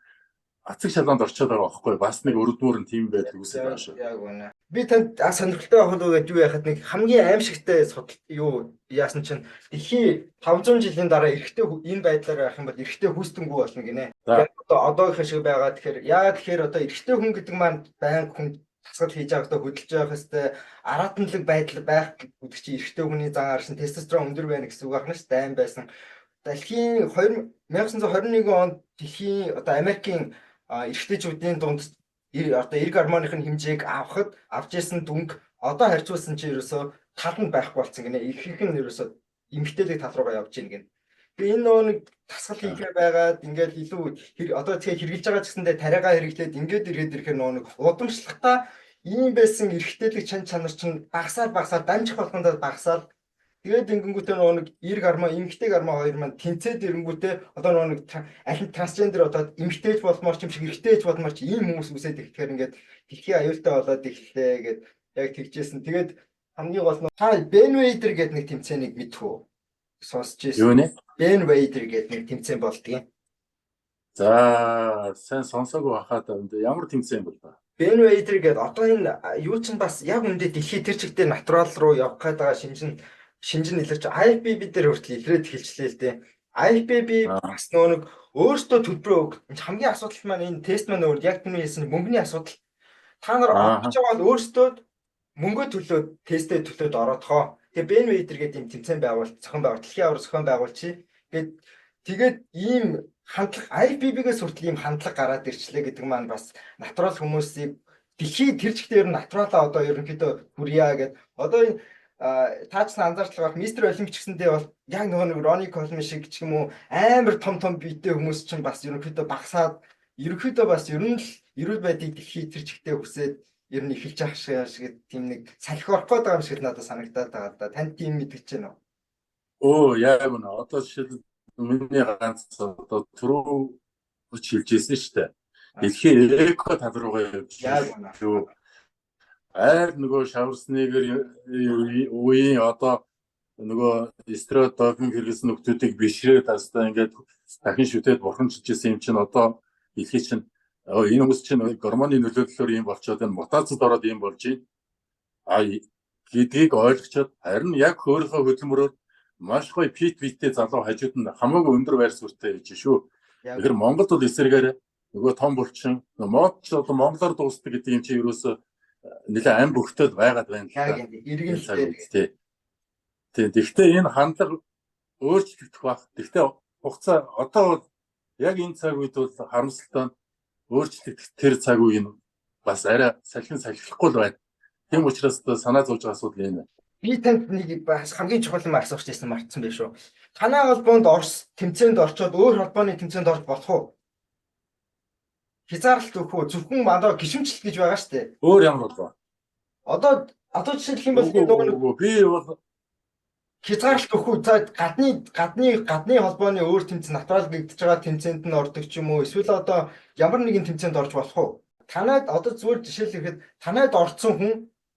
ацэг шалганд орчоод байгаа байхгүй. Бас нэг өрөвдмөр нь тийм байдаг үсэж байгаа шүү. Яг байна. Би танд сонирхолтой байх уу гэж юу яхад нэг хамгийн аимшигтай юу яасан чинь дэлхий 500 жилийн дараа эрэгтэй энэ байдлаар явах юм бол эрэгтэй хүүстэнгүй болно гинэ. Одоогийн шиг байгаа. Тэгэхээр яа тэгэхээр одоо эрэгтэй хүн гэдэг маань байнга хүн тасгал хийж байгахдаа хөдөлж явах хэвээр аратанлаг байдал байх гэдэг чинь эрэгтэй хүний зан ар шин тестостерон өндөр байна гэсэн үг ахна ш дайм байсан. Дэлхийн 1921 онд дэлхийн одоо Америкийн эрэгтэйчүүдийн дунд одоо эрг гормоныхын хэмжээг авч исэн дүнг одоо харьцуулсан чинь ерөөсөө таланд байхгүй болсон гинэ. Их нь ерөөсөө эмгтээлэг тал руугаа явж гин. Тэгээ энэ нэг тасгал хийхээ байгаад ингээд илүү одоо тэгээ хэрглэж байгаа ч гэсэндээ тариагаа хэрэглээд ингээд ирээд ирэхээр нэг удамшлахтаа ийм байсан эрэгтэйлэг чанар чинь багасаар дамжих болгондоо багасаад тэгээд ингэнгүүтээ нэг эрг гормон эмгтэй гормон хоёр маань тэнцээд ирэнгүүтээ одоо нэг аль нь трансгендер одоо эмгтээж болмоор ч юм шиг эрэгтэйж болмоор ч ийм хүмүүс үсээд ирэхээр ингээд дэлхийн аюултай болоод ирлээ гэд яг тэгжсэн. Тэгээд хамгийн гол нь Ben Wader гэдэг нэг тэмцээнийг мэдхүү сонсч ирсэн. Юу нэ? Ben Wader гэдэг нэг тэмцээн болдгийг. За, сайн сонсоогүй хахаад ямар тэмцээн бол ба? Ben Wader гэдэг одоо энэ юу ч бас яг үндэ дэлхий тэр чигтээ натурал руу явах гээд байгаа шинжин илэрч IFBB дээр хүртэл илрээд эхэлчлээ л дээ. IFBB бас нэг өөртөө төлбөрөө хамгийн асуудал маань энэ тест маань өөр яг түүний хэлсэн мөнгөний асуудал. Та нар олж байгаа бол өөртөө мөнгө төлөөд тестээ төлөөд ороодхоо. Тэгээ Ben Wader гэдэг юм тэмцээн байгуул зохион байгуул дэлхийн аваар зохион байгуулчих. Тэгээд ийм хандлага IFBB-гээс хүртэл ийм хандлага гараад ирчлээ гэдэг маань бас натурал хүмүүсийг дэлхий тэр чигтээ ер нь натуралаа одоо ерөнхийдөө хүрья гэдэг. Одоо энэ таач анзаарч байгаа мистер Олимпич гэсэндээ бол яг нэг Рони Колман шиг ч юм уу амар том биетэй хүмүүс чинь бас ерөнхийдөө багасаад ерөнхийдөө бас ер нь л эрүүл байдлыг дэлхий тэр чигтээ хүсээд ер нь эхэлж явах шиг тийм нэг салхи орох гээд байгаа юм шиг надад санагдаад байгаа да. Танд тийм мэдгэж байна уу? Яг үнэ. Одоо жишээл миний ганц одоо түрүү хэлжсэн шүү дээ. Дэлхийн эко тал руугаа явж юу айр нөгөө шаварсныгэр үеийн одоо нөгөө стероид допинг хэрэглэсэн нөхдүүдийг бишрээд тастаа ингээд дахин шүтээд бурхамжилжсэн юм чинь одоо дэлхий чинь энэ хүмүүс чинь гормоны нөлөөллөөр юм болчиход энэ мутацид ороод юм болж байна. Гэдгийг ойлгочоод харин яг өөрийнхөө хөдөлмөрөөр маш гоё питтэй залуу хажууд нь хамаагүй өндөр байр суурьтай гэж шүү. Тэгэхээр Монголд бол эсэргээр нөгөө том булчин мод ч одоо монголоор дуустдаг гэдэг юм чи ерөөсөө нэлээ ам бөхтөд байгаад байна л да. Иргэнштэй. Тэгвэл энэ хандлага өөрчлөгдөх баг. Тэгвэл хугацаа одоо бол яг энэ цаг үед бол харамсалтай өөрчлөгдөх тэр цаг үе нь бас арай салхихгүй л байна. Тийм учраас санаа зовж байгаа асуудал энэ. Би танд нэг бас хамгийн чухал юм асууж ирсэн мартсан байх шүү. Танай холбоонд Орос тэмцээнд орчоод өөр холбооны тэмцээнд орж болох уу? Хязгаарлалт өгөх үү? Зөвхөн мандаа гişүнчлэл гэж байгаа шүү дээ. Өөр ямар болов? Одоо жишээлх юм бол би бол хязгаарлалт өгөх үү? За гадны холбооны өөр тэмцээн натурал гэгдэж байгаа тэмцээнд нь ордог ч юм уу? Эсвэл одоо ямар нэгэн тэмцээнд орж болох уу? Танайд одоо зүгээр жишээлхэхэд танайд орцсон хүн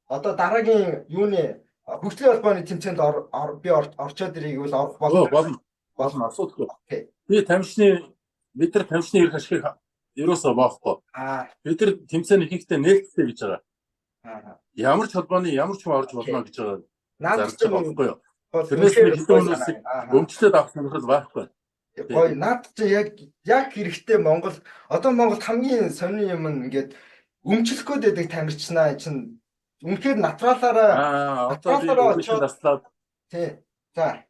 одоо дараагийн юуны хөгжлийн холбооны тэмцээнд би орчоод ирэх гэвэл орох болно асуудалгүй. Бид нар тамшны эрх ашиг ерөөсөө боохгүй. Бид нар тэмцээний ихэнхдээ нээлттэй гэж байгаа. Ямар ч холбооны ямар ч хүн орж болно гэж байгаа. Зарж байгаа байхгүй юу? Тэрнээс нэг хэдэн хүмүүсийг өмчлөөд авах сонирхол байхгүй. Гоё наад чи яг хэрэгтэй Монгол хамгийн сонин юм ингээд өмчлөх гээд байдаг тамирчнаа чинь үнэхээр натуралаараа үгүй таслаад тий. За.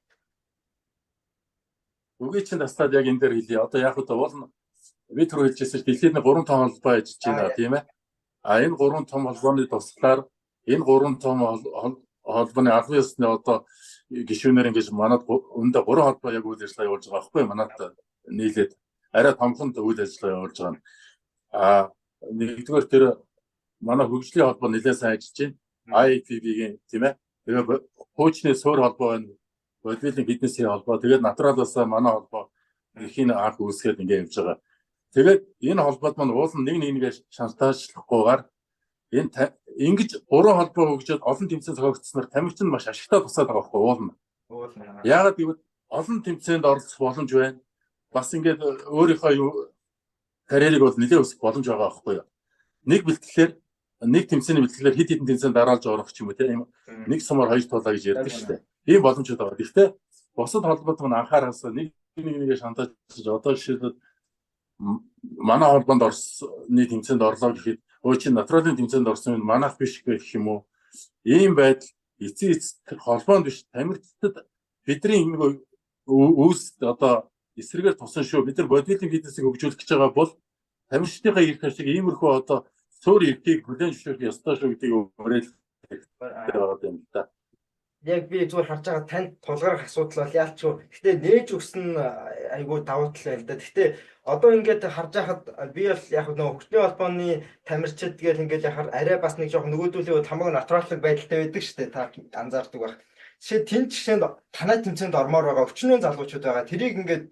Үгүй чинь таслаад яг энэ дээр хэлье. Одоо яг одоо бол бид түрүү хэлжсэн чинь дэлхийд 3 том холбоо ажиллаж байна тийм ээ. Энэ гурван том холбооны туслахаар энэ гурван том холбооны албан ёсны одоо гишүүнээр ингэж манад өндө 3 холбоо яг үйл ажиллагаа явуулж байгаа байхгүй манад нийлээд арай томхонд үйл ажиллагаа явуулж байгаа нь. Нэгдүгээр тэр манай хөгжлийн холбоо нэлээд сайн ажиллаж байна. IFB-ийн тийм ээ. Тэгээ хуучны суур холбоо байна. Бодибилдинг фитнесийн холбоо. Тэгээд натуралаас манай холбоо эхийн анх үүсгээд ингэ явж байгаа. Тэгээд энэ холбоод маань уулын нэгээ шантаажлахгүйгээр энэ ингэж 3 холбоо хөгжөөд олон тэмцээн зохиогдсноор тамирчин маш ашигтай тусаад байгаа байхгүй уулна. Яагаад гэвэл олон тэмцээнд оролцох боломж байна. Бас ингээд өөрийнхөө карьерийг бол нэлээд өсгөх боломж байгаа байхгүй юу. Нэг бэлтгэлээр нэг тэмцээний бэлтгэлээр хэд хэдэн тэмцээнд дараалж орох ч юм уу тийм нэг сумаар хоёр туулаа гэж ярьдаг шүү дээ. Ийм боломжууд байгаа. Гэхдээ бусад холбоод маань анхаараас нэгээ шантааж одоо жишээлбэл манай холбоонд Оросны тэмцээнд орлоо гэхэд өө чи натуралын тэмцээнд орсон юм манайх биш гэх юм уу. Ийм байдал эцэг холбоонд биш тамирчдад бидний нэг үүс одоо эсрэгээр тусан шүү. Бид нар бодибилдинг фитнесийг хөгжүүлэх гэж байгаа бол тамирчдынхаа ирэх ашиг иймэрхүү одоо суур эрхийг бүлээн зөвшөөрөх ёстой шүү гэдгийг уриалж байгаа юм да. Яг би зүгээр харж байгаа танд тулгарх асуудал бол яалчгүй. Гэтэ нээж өгсөн айгүй давуу тал байл да. Гэтэ одоо ингээд харж байхад би бол яг нөгөө хөгжлийн холбооны тамирчид гэл ингээд яхаар арай бас нэг жоох нөгөөдүүлээ хамаагүй натураллаг байдалтай байдаг шүү дээ. Та анзаардаг байх. Жишээ тэн жишээнд танай тэмцээнд ормоор байгаа өчнөө залуучууд байгаа. Тэрийг ингээд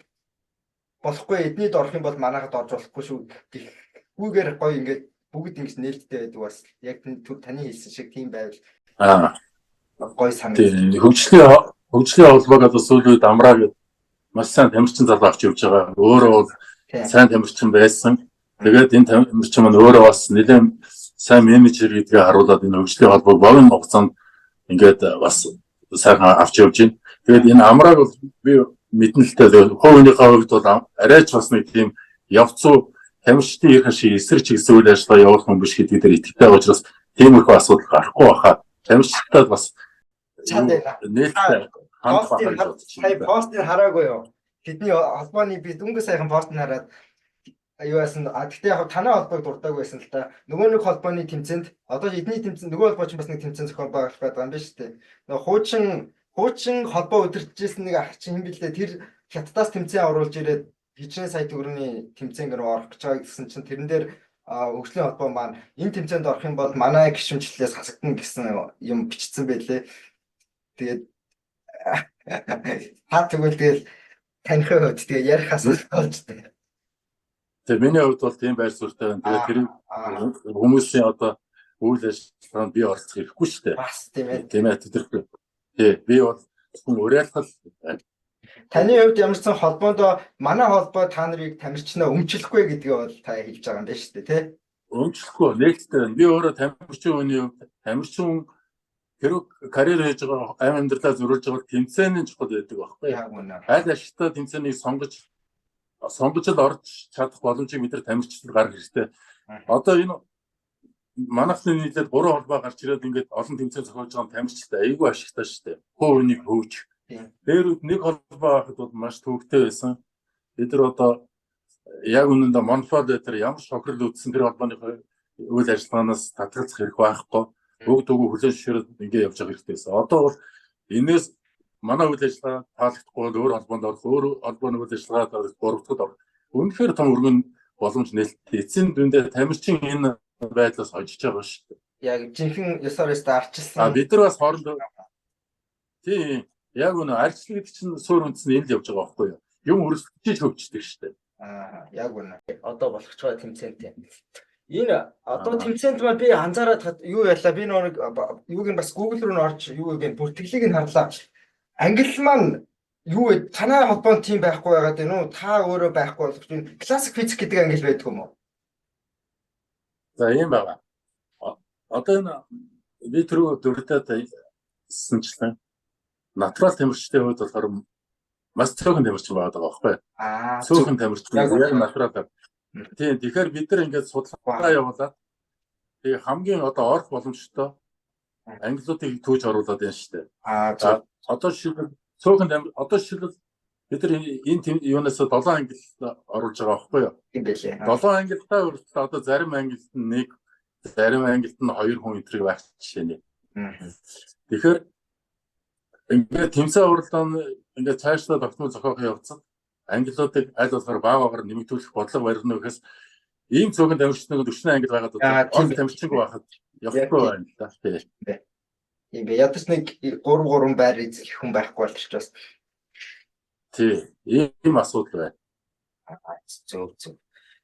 болохгүй эднийд орох юм бол манайхад орж болохгүй шүү гэхгүйгээр гоё ингээд бүгд ингэж нээлттэй байдаг бас яг таны хэлсэн шиг тийм байвал гоё санагдав. Хөгжлийн холбоог одоо сүүлийн үед амраа гэдэг маш сайн тамирчин залуу авч явж байгаа. Өөрөө бол сайн тамирчин байсан. Тэгээд энэ тамирчин маань өөрөө бас нэлээд сайн менежер гэдгийг харуулад энэ хөгжлийн холбоог богино хугацаанд ингээд бас сайхан авч явж байна. Тэгээд энэ амрааг бол би мэднэлтэй хувийнхаа хувьд бол арайч бас нэг тийм явцуу тамирчдын их хашиг эсрэг чиглэсэн үйл ажиллагаа явуулах юм биш гэдгээр дээр итгэдэг учраас тиймэрхүү асуудал гарахгүй байхаа. Тамирчдад бас нээлттэй постыг хараагүй юу? Тэдний холбооны би дөнгөж сайхан постыг хараад юу байсан. Гэхдээ яг танай холбоог дуртаагүй байсан л та. Нөгөө нэг холбооны тэмцээнд одоо эдний тэмцээнд нөгөө холбооч бас нэг тэмцээн зохион байгуулах гэдэг юм биш үү? Нөгөө хуучин холбоо удирдахжсэн нэг ах чинь юм билээ. Тэр хятадаас тэмцээн оруулж ирээд хичнээн сая төгрөгийн тэмцээн рүү орох гэж байгаа гэсэн чинь тэрэн дээр хөгжлийн холбоо маань энэ тэмцээнд орох юм бол манай гишүүнчлэлээс хасагдана гэсэн юм бичсэн байлээ. Тэгээд тэгэл танихын хувьд тэгээ ярих асуудал болж байна. Тэгээ миний хувьд бол тийм байр суурьтай байна. Тэгээ тэр хүмүүсийн одоо үйл ажиллагаанд би оролцох хэрэггүй шүү дээ. Бас тийм ээ. Тийм ээ тэтгэхгүй. Тий би бол хүн уриалгал байна. Таны хувьд ямарсан холбоонд манай холбоо та нарыг тамирчнаа өмчлөхгүй гэдгийг бол та хэлж байгаа юм байна шүү дээ, тий? Өмчлөхгүй нээлттэй байна. Би өөрөө тамирчин хүний хувьд тамирчин тэр карьер хийж байгаа амьдралаа зөрүүлж байгаа тэмцээний чухал байдаг байхгүй юу? Аль ашигтай тэмцээнийг сонгож л орж чадах боломжийг бид нар тамирчид гаргах хэрэгтэй. Одоо энэ манайхны нийлээд 3 холбоо гарч ирээд ингээд олон тэмцээн зохиож байгаа тамирчид айгүй ашигтай шүү дээ. Хувийг хөөж. Тэрүүд нэг холбоо байхад бол маш төвөгтэй байсан. Бид нар одоо яг үнэндээ монфол дээр ямар шохирол үүссэн тэр холбооны үйл ажиллагаанаас татгалзах хэрэг байхгүй. Бүгд өгөө хүлээн зөвшөөрөд ингэ явж байгаа хэрэгтэй байсан. Одоо бол энэс манай үйл ажиллагаа таалагдахгүй бол өөр холбоонд орох, өөр холбооны үйл ажиллагаад орох, гуравдахад орох. Үнэхээр том өргөн боломж нээлттэй. Эцсийн дүндээ тамирчин энэ байдлаас хожиж байгаа шүү дээ. Яг жинхэнэ ёсоор арчилсан. Бид нар бас хоорондоо тийм яг үнэ арчлал гэдэг чинь суур үндсэн энэ л явж байгаа байхгүй юу? Юм өрсөлдөж хөгждөг шүү дээ. Яг үнэ. Одоо болох ч байгаа тэмцээнтэй. Энэ одоо тэмцээнд маань би анзаараад юу ялла би нэг юуг нь бас Google руу н орж юу гэн бүртгэлийг нь харлаа. Англи маань юу вэ? Танай холбоонд тийм байхгүй байгаад байна уу? Та өөрөө байхгүй болох чинь классик физик гэдэг англи байдаг юм уу? За ийм байна. Одоо энэ би түрүү дөрөвдөд хэлсэнчлэн натурал тамирчдын хувьд болохоор маш цөөхөн тамирчин байгаа байхгүй юу? Цөөхөн тамирчин яг натурал. Тийм тэгэхээр бид нар ингээд судалгаа явуулаад тэгээ хамгийн одоо орох боломжтой англиудыг түүж оруулаад байна шүү дээ. Одоо шилбэл цөөхөн одоо шилбэл бид нар энэ юунаас 7 англи оруулж байгаа байхгүй юу? Тийм байлээ. 7 англитай хүртэл одоо зарим англид нь 1 зарим ангилд нь 2 хүн энтриг байх жишээ нэ. Аа. Тэгэхээр ингээд тэмцээн уралдаан ингээд цаашдаа тогтмол зохиохын явцад ангиллуудыг аль болохоор баагаар нэмэгдүүлэх бодлого барьна гэхээс ийм цөөхөн тамирчнууд 40 ангил байгаад бол тамирчинг байхад явахгүй байна л да. Тийм бэ. Ядаж нэг 3 байр эзлэх хүн байхгүй болчих бас. Тий. Ийм асуудал байна. Зөв.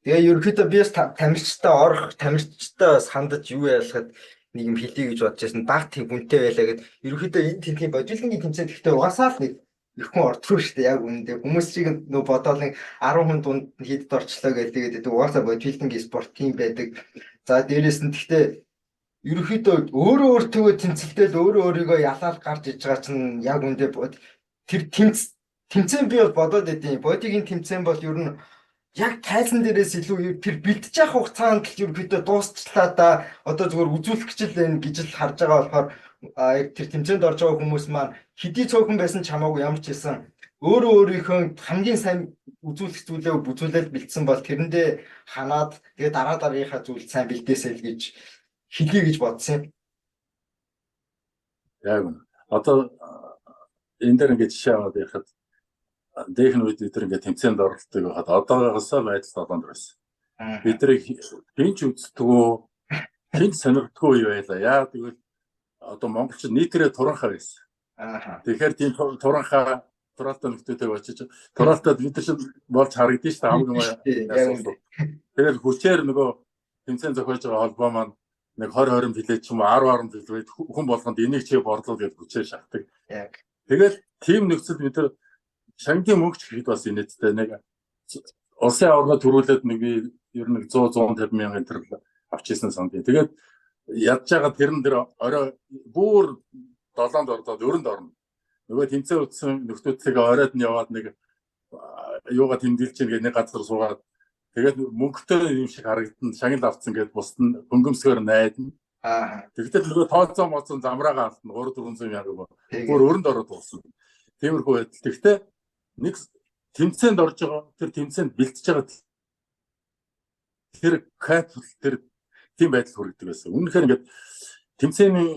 Тэгээ ерөнхийдөө би бас тамирчтай орох, тамирчтай бас хандаж юу ялахад нэг юм хэлье гэж бодож байсан. Баг тийм хүнтэй байлаа гэд. Ерөнхийдөө энэ тэмцээний бодлогын тэмцээнд гэхдээ угаасаа л нэг их хүн ордгоо шүү дээ. Яг үнэндээ хүмүүс чиг нөө бодоол нэг 10 хүн дунд хэд орчлоо гэдэг угаасаа бодлогын спорт тим байдаг. За дээрэс нь гэхдээ ерөнхийдөө өөртөө тэмцэлтэл өөрийгөө ялаад гарч иж байгаа чинь яг үндэ тэр тэмцээн би бол бодоод байдیں۔ Бодигийн тэмцээн бол ер нь яг тайзан дээрээс илүү тэр бэлтэж явах хугацаанд л ерөнхийдөө дуусчлаа да. Одоо зүгээр үзүүлэх гэж л энэ гэж л харж байгаа болохоор яг тэр тэмцээнд орж байгаа хүмүүс маань хэдий цөөхөн байсан ч хамаагүй ямар ч хэлсэн өөрийнхөө хамгийн сайн үзүүлэх зүйлээ бүзүүлэл бэлдсэн бол тэрэндээ ханаад тэгээ дараагийнхаа зүйл сайн бэлдээсэй л гэж хэлье гэж бодсон юм. Яг одоо энэ дээр ингээд жишээ аваад ярихад дэх нь үед бид нар ингээд тэмцээнд оролцдог байхад одоогоосоо байдал долоонд байсан. Бид нар хинч үздэггүй, хинч сонирхдаггүй юу байлаа. Яа тэгвэл одоо монголчууд нийтээрээ туранхаа байсан. Тэгэхээр тийм тураалтай нөхдөдөө очиж тураалтад бид нар чинь болж харагдсан шүү дээ хамгийн. Тэгэхээр хүчээр нөгөө тэмцээн зохиож байгаа холбоо маань нэг 20 плет ч юм уу 10 плет хүн болгонд энийг чи борлоо гэж хүчээр шахдаг. Тэгэл тим нөхцөл бид нар шангийн мөнгө ч хэд бас инээдтэй нэг улсын аварга төрүүлээд нэг ер нь 100-150 мянган төгрөг авчихсан санд. Тэгээд ядж байгаа тэрэн дээр орой бүр 7-нд ордоод өрөнд орно. Нөгөө тэмцээн утсан нөхдүүдтэйгээ оройд нь яваад нэг юугаа тэмдэглэж ийн нэг газар суугаад тэгээд мөнгөтэй юм шиг харагдана шагнал авцсан гэдээ бусд нь хөнгөмсгөр найдна. Тэгтэл нөгөө тооцоо моцсон замраагаа алдна 300-400 мянга бүр өрөнд ороод болсон. Тиймэрхүү байдал. Тэгтээ нэг тэмцээнд орж байгаа тэр тэмцээнд бэлтэж байгаа тэр капитал тэр тийм байдал хүргэдэг байсан. Үнэхээр ингээд тэмцээний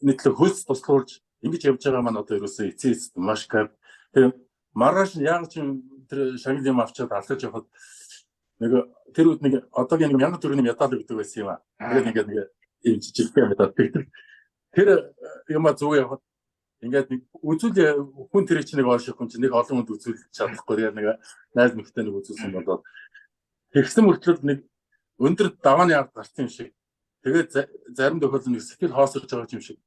нийтлэг хөлс туслуулж ингэж явж байгаа маань одоо ерөөсөө эцээс маш кап. Тэр маргааш яг ч тэр шагнал юм авчаад алхаж явахад нэг тэр үед нэг одоогийн 1000 төгрөгийн медаль өгдөг байсан юм аа. Тэгээд ингээд нэг юм жижиг медаль. Тэр юм зүг явахад ингээд нэг үзүүл хүн тэр чинь нэг орших хүн чинь нэг олон хүнд үзүүлж чадахгүй. Тэгээд нэг найз нөхдөд нэг үзүүлсэн болоод тэгсэн мөртлөө нэг өндөр давааны ард гарсан юм шиг. Тэгээд зарим тохиолдолд нэг сэтгэл хоосорж байгаа юм шиг.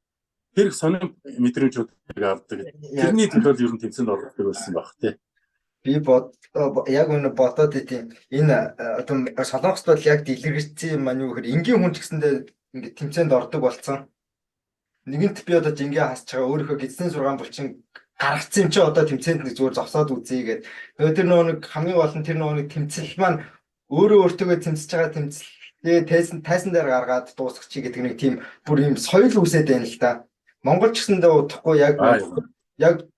Тэр их сонин мэдрэмжүүдийг авдаг. Тэрний төлөө ер нь тэмцээнд ордог байсан баг тий. Би яг үнэ бодоод идэв. Энэ одоо Солонгост бол яг дэлгэрэгдсэн юм маань юу гэхээр энгийн хүн ч гэсэндээ ингээд тэмцээнд ордог болсон. Нэгэнт би одоо жингээ хасч байгаа өөрийнхөө гидсний 6 булчин гаргацсан юм чи одоо тэмцээнд нэг зүгээр зогсоод үзье гэдэг. Тэгээд тэр нэг хамгийн гол нь тэр нэг тэмцэл маань өөртөө тэмцэж байгаа тэмцэл тайсан дээр гаргаад дуусгачих гэдэг нэг тийм бүр юм соёл үсээд байна л да. Монгол ч гэсэндээ удахгүй яг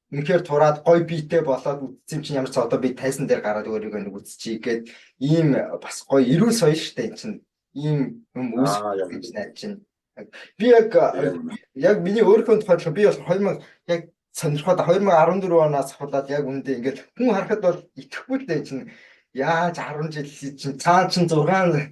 үнэхээр тураад гой биетэй болоод үтсэн чинь ямар ч одоо би тайсан дээр гараад өөрийгөө нэг үтсчихье гээд ийм бас гой эрүүл соёл штэ энэ чинь ийм юм үүсгэж гэж найд чинь. Би яг миний өөрийнхөө тухайд би бас 2000 яг сонирхоод 2014 оноос хаваад яг үндэ ингээд хүн харахад бол итгэхгүй л дээ чинь яаж 10 жил чинь цаа чин 6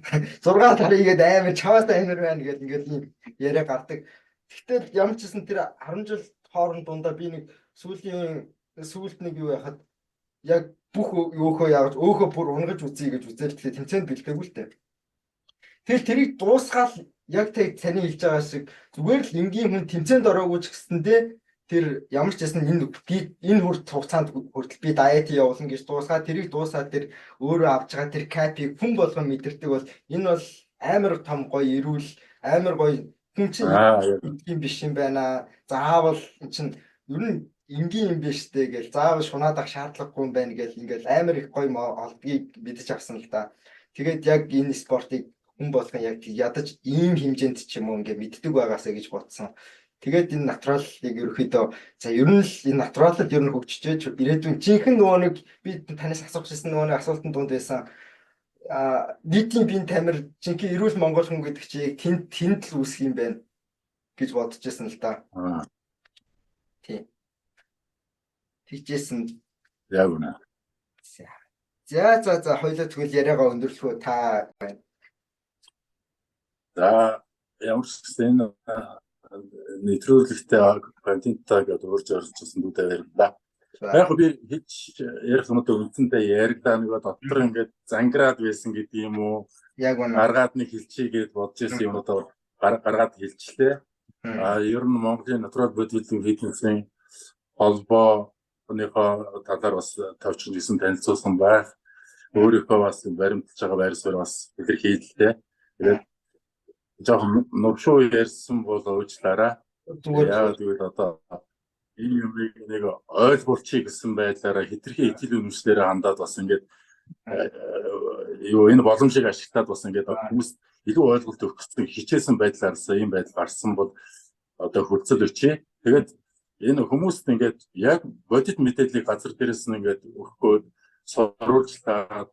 тарыгээд амар чаваас амар байна гэдэг ингээд ийм яриа гардаг. Тэгтэл ямар ч гэсэн тэр 10 жил хооронд дундаа би нэг сүүлд нэг юу яхад яг бүх өөхөө явж өөхөө бүр унгаж үзье гэж үзэл тэгэхээр тэмцээнд бэлдээгүй л дээ. Тэгэл тэрийг дуусгаал яг таны хэлж байгаа шиг зүгээр л энгийн хүн тэмцээнд ороогүй ч гэсэндээ тэр ямар ч гэсэн энэ хугацаанд хүртэл би дайет явуулна гэж дуусгаа тэрийг дуусаад тэр өөрөө авч байгаа тэр капиг хүн болгон мэдэрдэг бол энэ бол амар том гоё эрүүл амар гоё хүн чинь юм биш юм байна. Заавал эн чинь ер нь энгийн юм биш дээ гэж заавал шунаадах шаардлагагүй юм байна гэж ингээл амар их гоё олдгийг мэдэж авсан л да. Тэгээд яг энэ спортыг хүн болгон яг ядаж ийм хэмжээнд ч юм уу ингээ мэддэг байгаасаа гэж бодсон. Тэгээд энэ натуралыг ерөөхдөө за ер нь л энэ натуралд ер нь хөгжиж ирээдүйн жинхэнэ нөгөө нэг би танаас асуух гэсэн нөгөө асуултанд дунд байсан нийтийн биеийн тамир жинхэнэ эрүүл монгол хүн гэдэг чи тэнд л үүсэх юм байна гэж бодож байсан л да. Тийм. Тэгжсэн. Яг үнэ. За хоёлоо тэгвэл яриагаа өндөрлөхөө та байна. За ямар ч гэсэн нэвтрүүлэгтэй контентаа гэдэг урьж орж ирсэн дүүдээ баярлалаа. Яг би хийж ярих юмудаа үндсэндээ яриглаа нөгөө дотор ингээд зангираад байсан гэдэг юм уу? Яг үнэ. Гаргаад нэг хэлчихье гэж бодож ирсэн юмудаа гаргаад хэлчихлээ. Ер нь Монголын натурал бодибилдинг фитнесийн холбооныхоо талаар бас товчхон гэсэн танилцуулсан байх. Өөрийнхөө бас баримталж байгаа байр суурь бас илэрхийллээ. Тэгээд жоохон нуршуу ярьсан бол уучлаарай. Яагаад гэвэл одоо энэ юмыг нэг ойлгуулчих гэсэн байдлаараа хитрхи итгэл үнэмшлэрээ хандаад бас ингээд энэ боломжийг ашиглаад бас ингээд хүмүүст илүү ойлголт өгөх гэсэн хичээсэн байдлаарсаа ийм байдал гарсан бол одоо хурцл өчье. Тэгээд энэ хүмүүст ингээд яг бодит мэдээллийг газар дээрээс нь ингээд өгөхгүй сурвалжлаад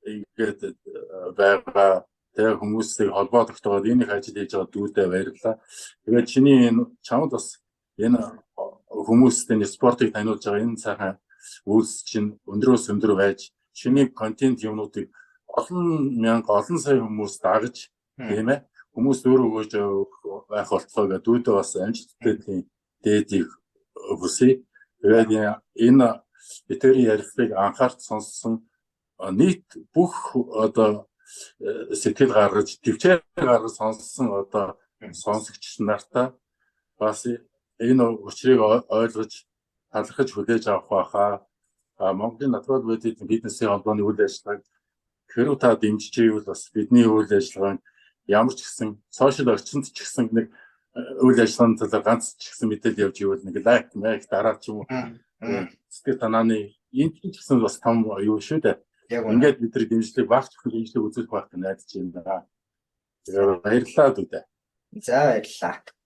ингээд байгаа тэгээ хүмүүсийг холбоо тогтоогоод энэ их ажил хийж байгаа дүүдээ баярлалаа. Тэгээд чиний энэ чамд бас энэ хүмүүст энэ спортыг таниулж байгаа энэ сайхан үйлс чинь өндрөөс өндөр байж чиний контент юмнуудыг олон сая хүмүүс дагаж тийм ээ хүмүүс өөрөө өгөөж байх болтгоо гэдэг дүүдээ бас амжилттай дээдийг хүсье. Тэгээд энэ битэрийн ярилцлагыг анхаарч сонссон нийт бүх одоо сэтгэл гаргаж төвчээр гаргаж сонссон одоо сонсогч нартаа бас энэ учрыг ойлгож талархаж хүлээж авах байхаа. Монголын натурал бодибилдинг фитнесийн холбооны үйл ажиллагааг хэрв та дэмжиж ивэл бас бидний үйл ажиллагаа ямар ч гэсэн сошиал орчинд ч гэсэн нэг үйл ажиллагааны талаар ганц ч гэсэн мэдээлэл явж ивэл нэг лайк дараа ч юм уу сэтгэл санааны энэ ч гэсэн бас том юу шүү дээ. Ингээд бидний дэмжлэг багч дэмжлэг үзүүлэх байх гэж найдаж байна. Тэгээд баярлалаа дүүдээ. За баярлалаа.